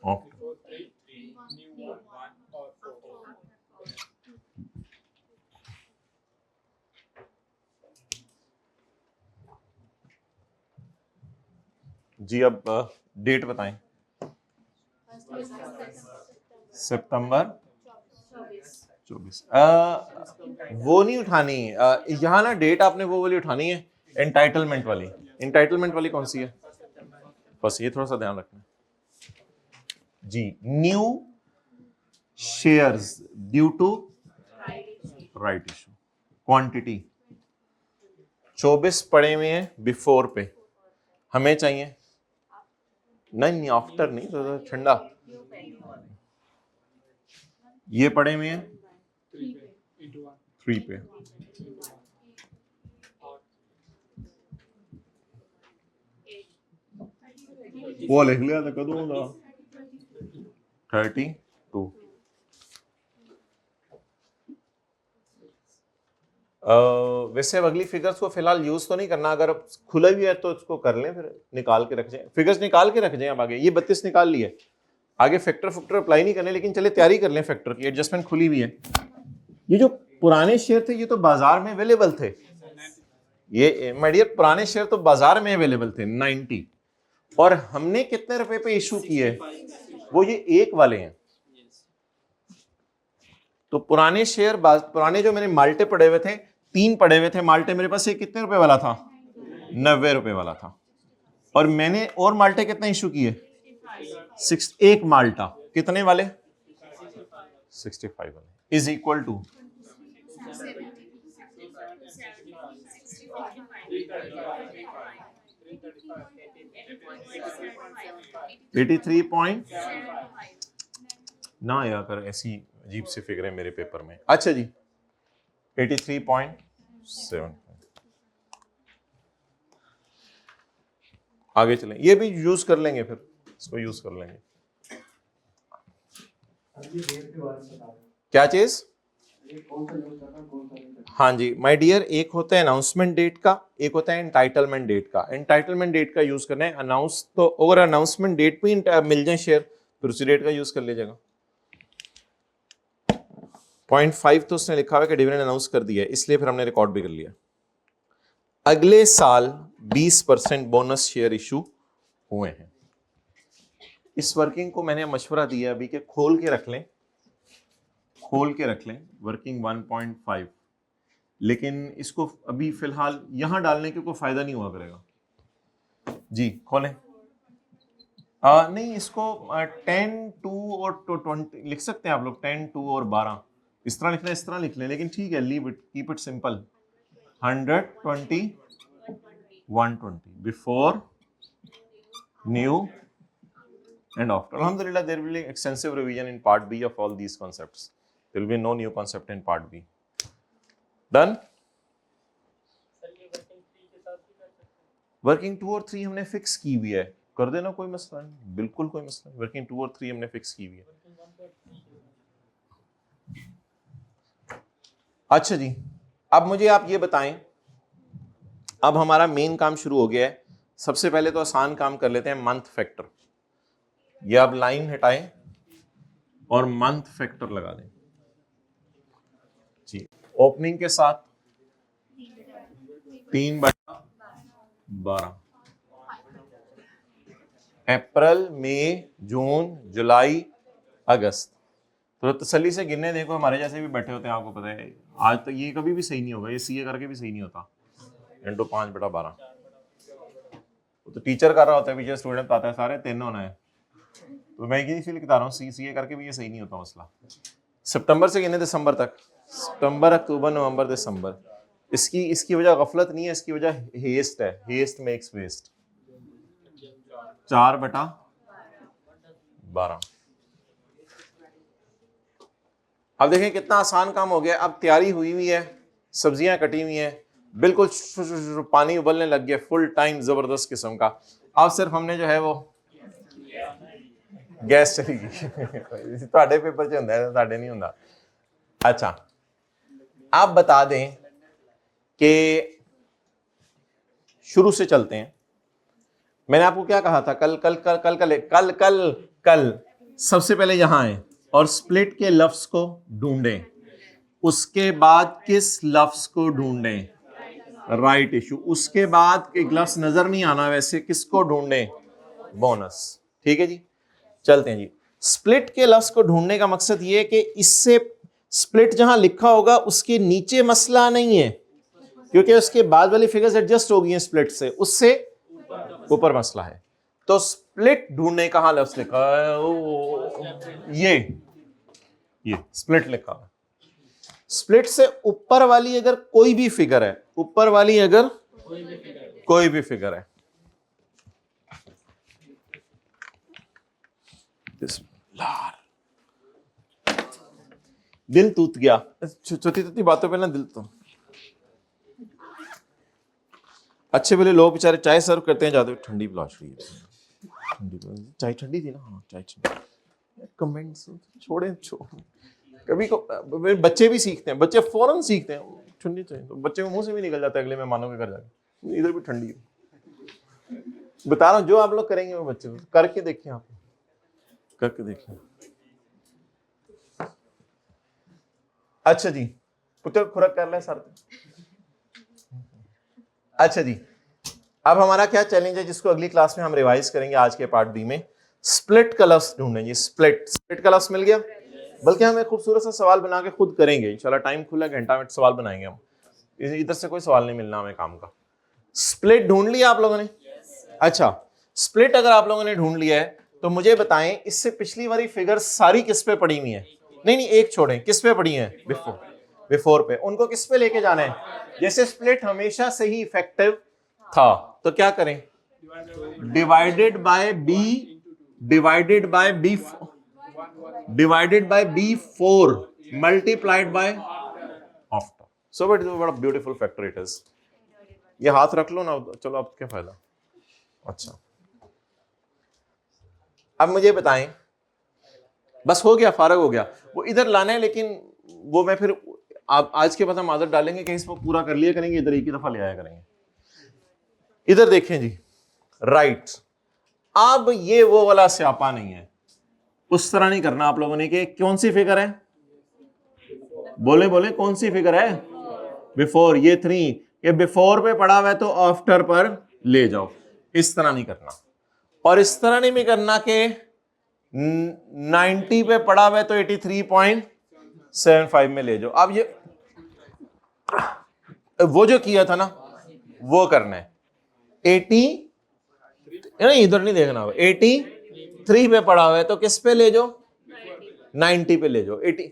आफ्टर, जी। अब डेट बताएं। सितंबर 24। वो नहीं उठानी, यहाँ ना डेट आपने वो वाली उठानी है, एंटाइटलमेंट वाली। एंटाइटलमेंट वाली कौन सी है? बस ये थोड़ा सा ध्यान रखना जी। New shares due to right issue, quantity 24 पड़े हुए हैं बिफोर पे, हमें चाहिए नहीं आफ्टर नहीं, तो ठंडा। ये पड़े हुए हैं 3 पे, वो लिख लिया था कदों का 32। वैसे अब अगली फिगर्स को फिलहाल यूज तो नहीं करना, अगर खुला भी है तो इसको कर लें, फिर निकाल के रख जाए, फिगर्स निकाल के रख जाए। अब आगे ये 32 निकाल लिए, आगे फैक्टर अप्लाई नहीं करने, लेकिन चले तैयारी कर लें फैक्टर की, एडजस्टमेंट खुली हुई है। ये जो पुराने शेयर थे ये तो बाजार में अवेलेबल थे, ये माय डियर पुराने शेयर तो बाजार में अवेलेबल थे 90, और हमने कितने रुपए पे इशू किए? वो ये एक वाले हैं। तो पुराने शेयर, पुराने जो मैंने माल्टे पड़े हुए थे, 3 पड़े हुए थे माल्टे मेरे पास, एक कितने रुपए वाला था? 90 रुपए वाला था। और मैंने और माल्टे कितने इशू किए? 1 माल्टा कितने वाले? 65 वाले, इज इक्वल टू 83 ना आया कर, ऐसी अजीब सी फिगर है मेरे पेपर में। अच्छा जी 83.7। आगे चलें, ये भी यूज कर लेंगे, फिर इसको यूज कर लेंगे। क्या चीज? हाँ जी माय डियर, एक होता है अनाउंसमेंट डेट का, एक होता है एंटाइटलमेंट डेट का। एंटाइटलमेंट डेट का यूज करना है, अनाउंस तो अगर अनाउंसमेंट डेट पे मिल जाए शेयर, फिर उसी डेट का यूज कर लीजिएगा। 0.5 तो उसने लिखा हुआ है कि डिविडेंड अनाउंस कर दिया है, इसलिए फिर हमने रिकॉर्ड भी कर लिया। अगले साल 20% बोनस शेयर इशू हुए हैं। इस वर्किंग को मैंने मशवरा दिया अभी कि खोल के रख लें, खोल के रख लें वर्किंग 1.5, लेकिन इसको अभी फिलहाल यहां डालने के कोई फायदा नहीं हुआ करेगा जी। खोलें। नहीं, इसको 10, 2 और 20 लिख सकते हैं आप लोग, 10, 2 और 12 इस तरह लिखना है, इस तरह लिख लें, लेकिन ठीक है, leave it, keep it simple. 120, 120 before new and after. Alhamdulillah, there will be extensive revision in part B of all these concepts. There will be no new concept in part B. Done? Working 2 और 3 हमने fix की हुई है, कर देना, कोई मसला नहीं, बिल्कुल कोई मसला नहीं। वर्किंग 2 और 3 हमने फिक्स की हुई है। अच्छा जी, अब मुझे आप ये बताएं, अब हमारा मेन काम शुरू हो गया है। सबसे पहले तो आसान काम कर लेते हैं, मंथ फैक्टर। ये आप लाइन हटाएं और मंथ फैक्टर लगा दें जी। ओपनिंग के साथ 3/12, अप्रैल, मई, जून, जुलाई, अगस्त। तो तसल्ली से गिनने देखो, हमारे जैसे भी बैठे होते हैं, आपको पता है आज तक ये कभी भी सही नहीं होगा, ये सीए करके भी सही नहीं होता। इंटू 5/12 तो टीचर कर रहा होता है, पीछे स्टूडेंट आता है, सारे 3 होना है। तो मैं इसी लिखता रहा हूँ, सीए करके भी ये सही नहीं होता मसला। सितंबर से गिने दिसंबर तक, सितंबर, अक्टूबर, नवंबर, दिसंबर। इसकी वजह गफलत नहीं है, इसकी वजह हेस्ट है, हेस्ट मेक्स वेस्ट। 4/12। अब देखें कितना आसान काम हो गया। अब तैयारी हुई हुई है, सब्जियां कटी हुई हैं, बिल्कुल पानी उबलने लग गया, फुल टाइम जबरदस्त किस्म का। अब सिर्फ हमने जो है वो गैस चली गई ਤੁਹਾਡੇ पेपर च ਹੁੰਦਾ ਸਾਡੇ नहीं ਹੁੰਦਾ। अच्छा आप बता दें कि शुरू से चलते हैं। मैंने आपको क्या कहा था कल कल कल कल कल कल कल कल सबसे पहले यहां आए और स्प्लिट के लफ्ज को ढूंढें, उसके बाद किस लफ्ज को ढूंढें? Right issue. उसके बाद एक लफ्ज नजर नहीं आना वैसे, किसको ढूंढें? बोनस। ठीक है जी, चलते हैं जी। स्प्लिट के लफ्ज को ढूंढने का मकसद यह है कि इससे स्प्लिट जहां लिखा होगा उसके नीचे मसला नहीं है, क्योंकि उसके बाद वाली फिगर्स एडजस्ट हो गई हैं स्प्लिट से, उससे ऊपर मसला है। तो स्प्लिट ढूंढने कहां लफ्ज लिखा है? ये स्प्लिट लिखा है। स्प्लिट से ऊपर वाली अगर कोई भी फिगर है, ऊपर वाली अगर कोई भी फिगर है, दिल टूट गया छोटी छोटी बातों पे ना, दिल तो अच्छे भले लोग बेचारे चाय सर्व करते हैं, जाते ठंडी पिलाश रही है, ठंडी चाय ठंडी थी ना, हाँ चाय ठंडी। कमेंट्स छोड़े कभी को बच्चे भी सीखते हैं, बच्चे फौरन सीखते हैं ठंडी चाहिए, तो बच्चे को मुंह से भी निकल जाता है अगले मेहमानों के घर जाके, इधर भी ठंडी है। बता रहा हूं जो आप लोग करेंगे वो बच्चे करके देखें, आप करके देखें। अच्छा जी, पुत्र खुराक कर ले सर। अच्छा जी, अब हमारा क्या चैलेंज है जिसको अगली क्लास में हम रिवाइज करेंगे आज के पार्ट बी में। स्प्लिट का लफ्ज ढूंढेंगे। स्प्लिट का लफ्ज मिल गया, बल्कि हम एक खूबसूरत सा सवाल बना के खुद करेंगे इंशाल्लाह। टाइम खुला, घंटा में सवाल बनाएंगे हम, इधर से कोई सवाल नहीं मिलना हमें काम का। स्प्लिट ढूंढ लिया आप लोगों ने? अच्छा, स्प्लिट अगर आप लोगों ने ढूंढ लिया है तो मुझे बताएं इससे पिछली वाली फिगर सारी किस पे पड़ी हुई है? नहीं एक छोड़ें, किस पे पड़ी है? बिफोर पे। उनको किस पे लेके जाना है? जैसे स्प्लिट हमेशा से ही इफेक्टिव था तो क्या करें? Divided by B, divided by B, divided by B4 multiplied by after. So बड़ा ब्यूटीफुल फैक्टर इट इज। ये हाथ रख लो ना, चलो अब क्या फायदा। अच्छा, अब मुझे बताएं, बस हो गया, फारग हो गया, वो इधर लाना है, लेकिन वो मैं फिर आप आज के बाद हम आदत डालेंगे कि इसको पूरा कर लिया करेंगे, इधर एक ही दफा ले आया करेंगे। इधर देखें जी, राइट। अब ये वो वाला स्यापा नहीं है, उस तरह नहीं करना आप लोगों ने कि कौन सी फिगर है, बोले बोले कौन सी फिगर है? बिफोर। ये 3, ये बिफोर पे पड़ा हुआ है तो आफ्टर पर ले जाओ, इस तरह नहीं करना। और इस तरह नहीं भी करना कि 90 पे पड़ा हुआ है तो 83.75 में ले जाओ। अब ये वो जो किया था ना वो करना है। 80 नहीं, इधर नहीं देखना, 83 पे पड़ा हुआ है तो किस पे ले जाओ? 90 पे ले जाओ। 80,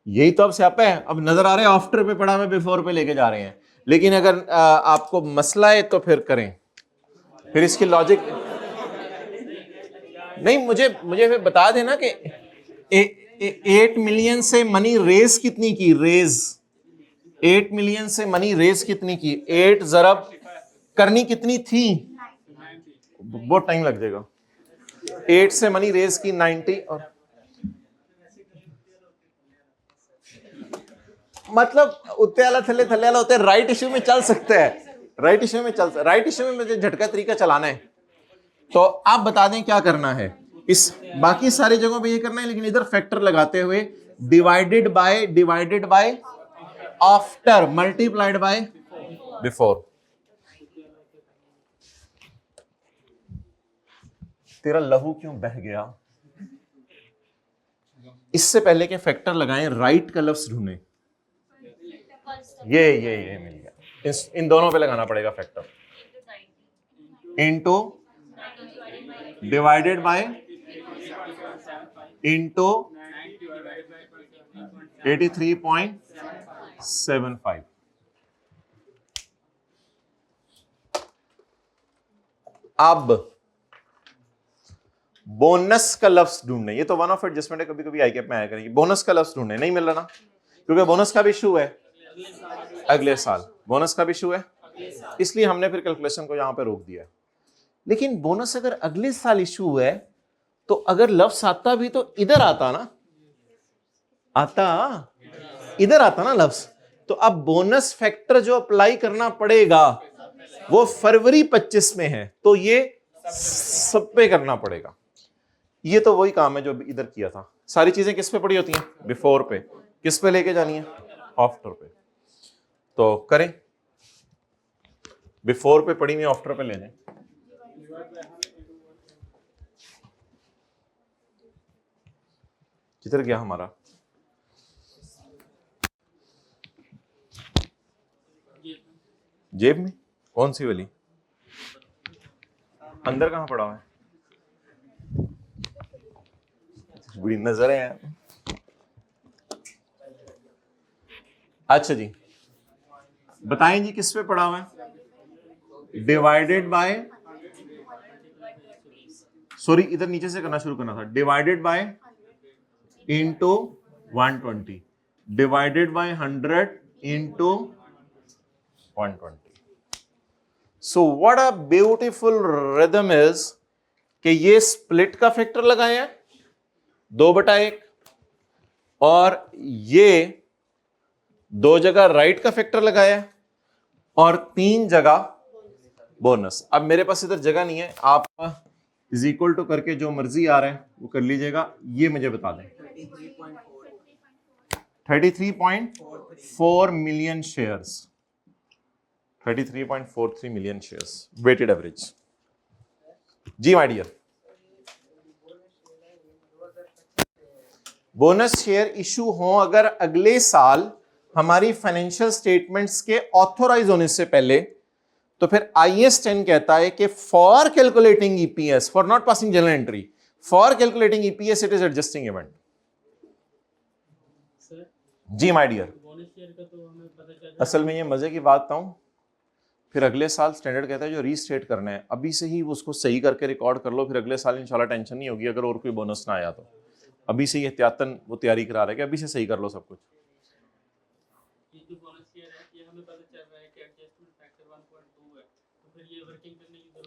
यही तो अब स्यापा है। अब नजर आ रहे हैं आफ्टर पे पड़ा हुआ है, बिफोर पे लेके जा रहे हैं, लेकिन अगर आपको मसला है तो फिर करें, फिर इसकी लॉजिक नहीं। मुझे फिर बता देना कि 8 मिलियन से मनी रेज कितनी की? रेज 8 मिलियन से मनी रेज कितनी की? 8 ज़रब करनी कितनी थी? बहुत टाइम लग जाएगा। 8 से मनी रेज की 90, और मतलब उत्ते वाला थले थले वाला होते, राइट इश्यू में चल सकता है, राइट इश्यू में मुझे झटका तरीका चलाना है। तो आप बता दें क्या करना है। इस बाकी सारी जगहों पे ये करना है, लेकिन इधर फैक्टर लगाते हुए divided by after multiplied by before. तेरा लहू क्यों बह गया? इससे पहले के फैक्टर लगाएं, राइट का लफ्ज ढूंढें। ये मिल गया। इन दोनों पे लगाना पड़ेगा factor. Into divided by into 83.75। अब बोनस का लफ्ज ढूंढने, ये तो वन ऑफ एडजस्टमेंट है, कभी कभी आई कैप में आया करेंगे। बोनस का लफ्ज ढूंढने नहीं मिल रहा ना, क्योंकि बोनस का भी इशू है अगले साल, बोनस का भी इशू है, इसलिए हमने फिर कैलकुलेशन को यहां पे रोक दिया। लेकिन बोनस अगर अगले साल इशू है तो अगर लफ्ज आता भी तो इधर आता ना, इधर आता ना लफ्ज। तो अब बोनस फैक्टर जो अप्लाई करना पड़ेगा वो फरवरी 25 में है, तो ये सब पे करना पड़ेगा। ये तो वही काम है जो इधर किया था। सारी चीजें किस पे पड़ी होती हैं? बिफोर पे। किस पे लेके जानी है? आफ्टर पे। तो करें, बिफोर पे पड़ी हुई आफ्टर पे ले जाएं। किधर गया हमारा? जेब में? कौन सी वाली? अंदर कहां पड़ा हुआ है? बुरी नजर है यार। अच्छा जी, बताएं जी किस पे पड़ा हुआ है? डिवाइडेड बाय, सॉरी इधर नीचे से करना शुरू करना था। Divided by into 120, divided by 100 into 120। So what a beautiful rhythm is कि ये स्प्लिट का फैक्टर लगाए हैं 2/1, और ये 2 जगह राइट का फैक्टर लगाया है, और 3 जगह बोनस। अब मेरे पास इधर जगह नहीं है, आप इज इक्वल टू करके जो मर्जी आ रहा है वो कर लीजिएगा। ये मुझे बता दें 33.4 million shares, 33.43 million shares weighted average. जी my dear, bonus share issue हो अगर अगले साल हमारी फाइनेंशियल स्टेटमेंट्स के ऑथोराइज होने से पहले, तो फिर IAS 10 कहता है कि for calculating EPS, for not passing general entry, for calculating EPS it is adjusting event. जी माय डियर, असल में ये मजे की बात था, फिर अगले साल स्टैंडर्ड कहता है जो रीस्टेट करना है अभी से ही उसको सही करके रिकॉर्ड कर लो, फिर अगले साल इंशाल्लाह टेंशन नहीं होगी अगर और कोई बोनस ना आया तो। अभी से ही एहतियातन वो तैयारी करा रहे हैं कि अभी से सही कर लो सब कुछ।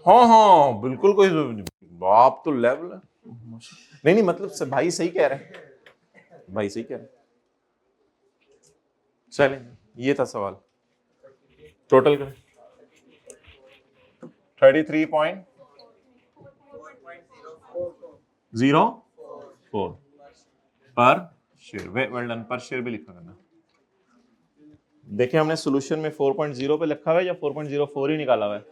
हाँ हाँ बिल्कुल, कोई आप तो लेवल है। नहीं मतलब भाई सही कह रहे हैं, भाई सही कह रहे हैं। चलें, ये था सवाल। टोटल करें 33.04 पर शेयर। वेल डन, पर शेयर भी लिखा करना। देखिए हमने सॉल्यूशन में 4.0 पे लिखा हुआ है या 4.04 ही निकाला हुआ है?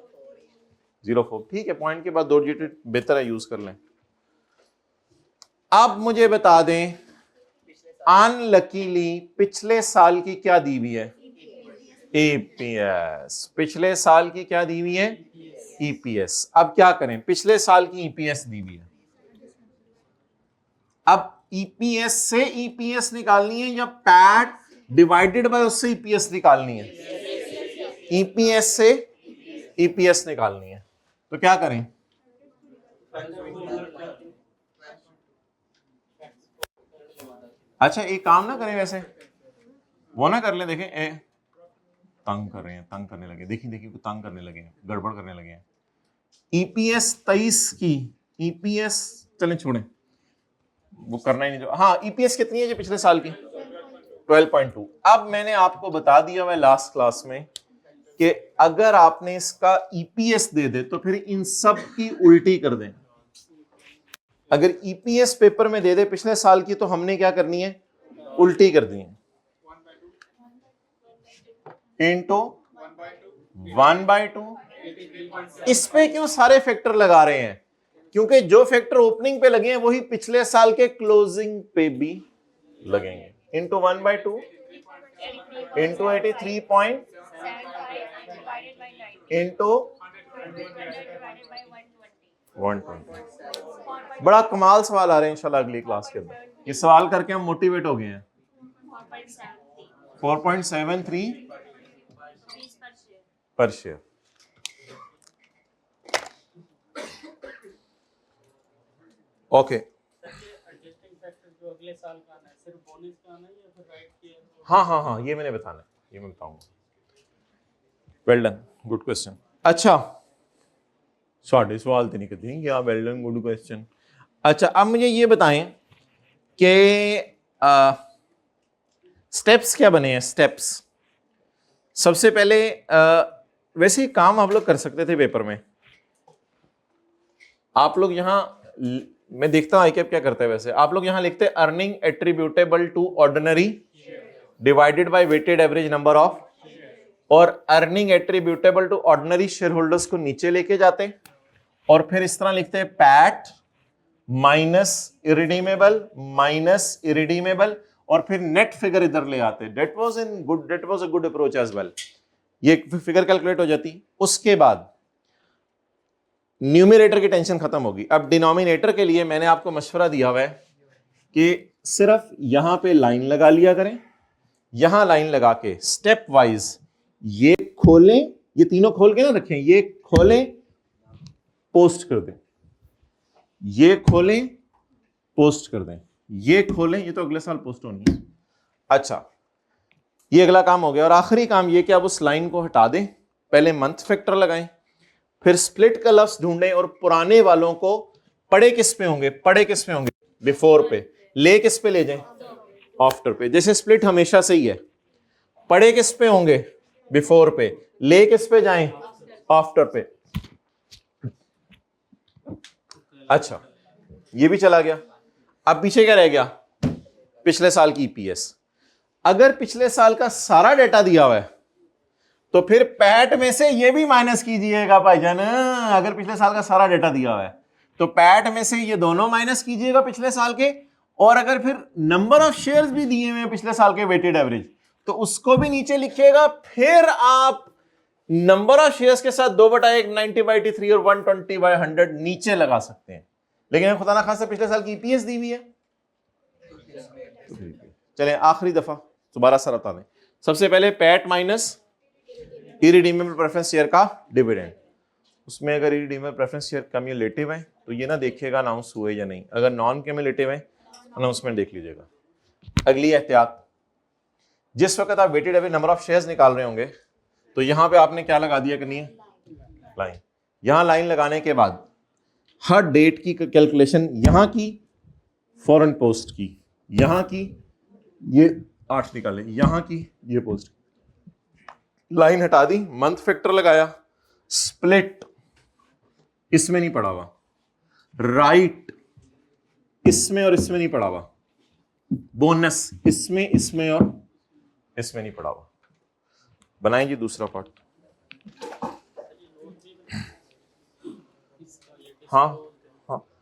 04, ठीक है, पॉइंट के बाद 2 डिजिट बेहतर है, यूज कर लें। अब मुझे बता दें अनलकीली पिछले साल की क्या दी हुई है? EPS। पिछले साल की क्या दी हुई है? EPS। अब क्या करें, पिछले साल की EPS दी हुई है, अब EPS से EPS निकालनी है या पैट डिवाइडेड बाय उससे EPS निकालनी है? EPS से EPS निकालनी है, तो क्या करें? अच्छा एक काम ना करें, वैसे वो ना कर लें, देखें तंग कर रहे हैं, तंग करने लगे, देखिए तंग करने लगे हैं, गड़बड़ करने लगे हैं। EPS 23 की EPS चलें छोड़ें, वो करना ही नहीं जो। हाँ EPS कितनी है जो पिछले साल की? 12.2। अब मैंने आपको बता दिया हुआ लास्ट क्लास में कि अगर आपने इसका EPS दे दे तो फिर इन सब की उल्टी कर दें। अगर EPS पेपर में दे दे पिछले साल की तो हमने क्या करनी है? उल्टी कर दी है, इंटू 1/2। इस पे क्यों सारे फैक्टर लगा रहे हैं? क्योंकि जो फैक्टर ओपनिंग पे लगे हैं वही पिछले साल के क्लोजिंग पे भी लगेंगे। Into 1/2 into 83 into 120। बड़ा कमाल सवाल आ रहे हैं इंशाल्लाह अगली क्लास के अंदर। ये सवाल करके हम मोटिवेट हो गए हैं। 4.73 पर शेयर। ओके, हाँ ये मैंने बताना है, ये मैं बताऊंगा। Well done, good question. अच्छा साढ़े सवाल तो नहीं करते क्या? Well done good question. अच्छा, अब मुझे ये बताएं कि स्टेप्स क्या बने हैं। स्टेप्स सबसे पहले वैसे ही काम आप लोग कर सकते थे पेपर में। आप लोग यहां, मैं देखता हूं आईकैप क्या करता है, वैसे आप लोग यहां लिखते हैं earning attributable to ordinary divided by weighted average number of, और earning attributable to ordinary share holders को नीचे लेके जाते हैं और फिर इस तरह लिखते हैं पैट माइनस इरिडीमेबल और फिर नेट फिगर इधर ले आते। That was a good approach as well. ये फिगर कैलकुलेट हो जाती। उसके बाद न्यूमरेटर की टेंशन खत्म होगी। अब डिनोमिनेटर के लिए मैंने आपको मशवरा दिया हुआ है कि सिर्फ यहां पे लाइन लगा लिया करें। यहां लाइन लगा के स्टेप वाइज ये खोलें, ये तीनों खोल के ना रखें, ये खोलें पोस्ट कर दें, ये खोलें पोस्ट कर दें, ये खोलें, ये तो अगले साल पोस्ट होनी है। अच्छा, ये अगला काम हो गया। और आखिरी काम ये कि आप उस लाइन को हटा दें, पहले मंथ फैक्टर लगाएं, फिर स्प्लिट का लफ्ज ढूंढें और पुराने वालों को पड़े किस पे होंगे, बिफोर पे, ले किस पे ले जाएं, आफ्टर पे। जैसे स्प्लिट हमेशा से ही है, पड़े किस पे होंगे, बिफोर पे, ले किस पे जाएं, आफ्टर पे। अच्छा, ये भी चला गया। अब पीछे क्या रह गया, पिछले साल की ईपीएस। अगर पिछले साल का सारा डेटा दिया हुआ है तो फिर पैट में से ये भी माइनस कीजिएगा भाईजान। अगर पिछले साल का सारा डेटा दिया हुआ है तो पैट में से ये दोनों माइनस कीजिएगा पिछले साल के, और अगर फिर नंबर ऑफ शेयर्स भी दिए हुए हैं पिछले साल के वेटेड एवरेज तो उसको भी नीचे लिखिएगा। फिर आप नंबर ऑफ शेयर्स के साथ 2/1 90/3 और 120/100 नीचे लगा सकते हैं। लेकिन खुदा ना खासा पिछले साल की ईपीएस दी हुई है। चलें आखिरी दफा दोबारा सर बता दें। सबसे पहले PAT minus irredeemable preference share का डिविडेंड। उसमें अगर इरिडीमेबल प्रेफरेंस शेयर कम्युलेटिव है तो ये ना देखिएगा अनाउंस हुए या नहीं। अगर नॉन कम्युलेटिव है अनाउंसमेंट देख लीजिएगा। अगली एहतियात, जिस वक्त आप weighted average number of shares निकाल रहे होंगे तो यहां पे आपने क्या लगा दिया करनी है, लाइन। यहां लाइन लगाने के बाद हर डेट की कैलकुलेशन, यहां की फॉरेन पोस्ट की, यहां की ये 8 निकाले, यहां की ये पोस्ट, लाइन हटा दी, मंथ फैक्टर लगाया, स्प्लिट इसमें नहीं पड़ा हुआ, राइट इसमें और इसमें नहीं पड़ा हुआ, बोनस इसमें और इसमें नहीं पड़ा हुआ। बनाएंगे दूसरा पार्ट। हाँ हाँ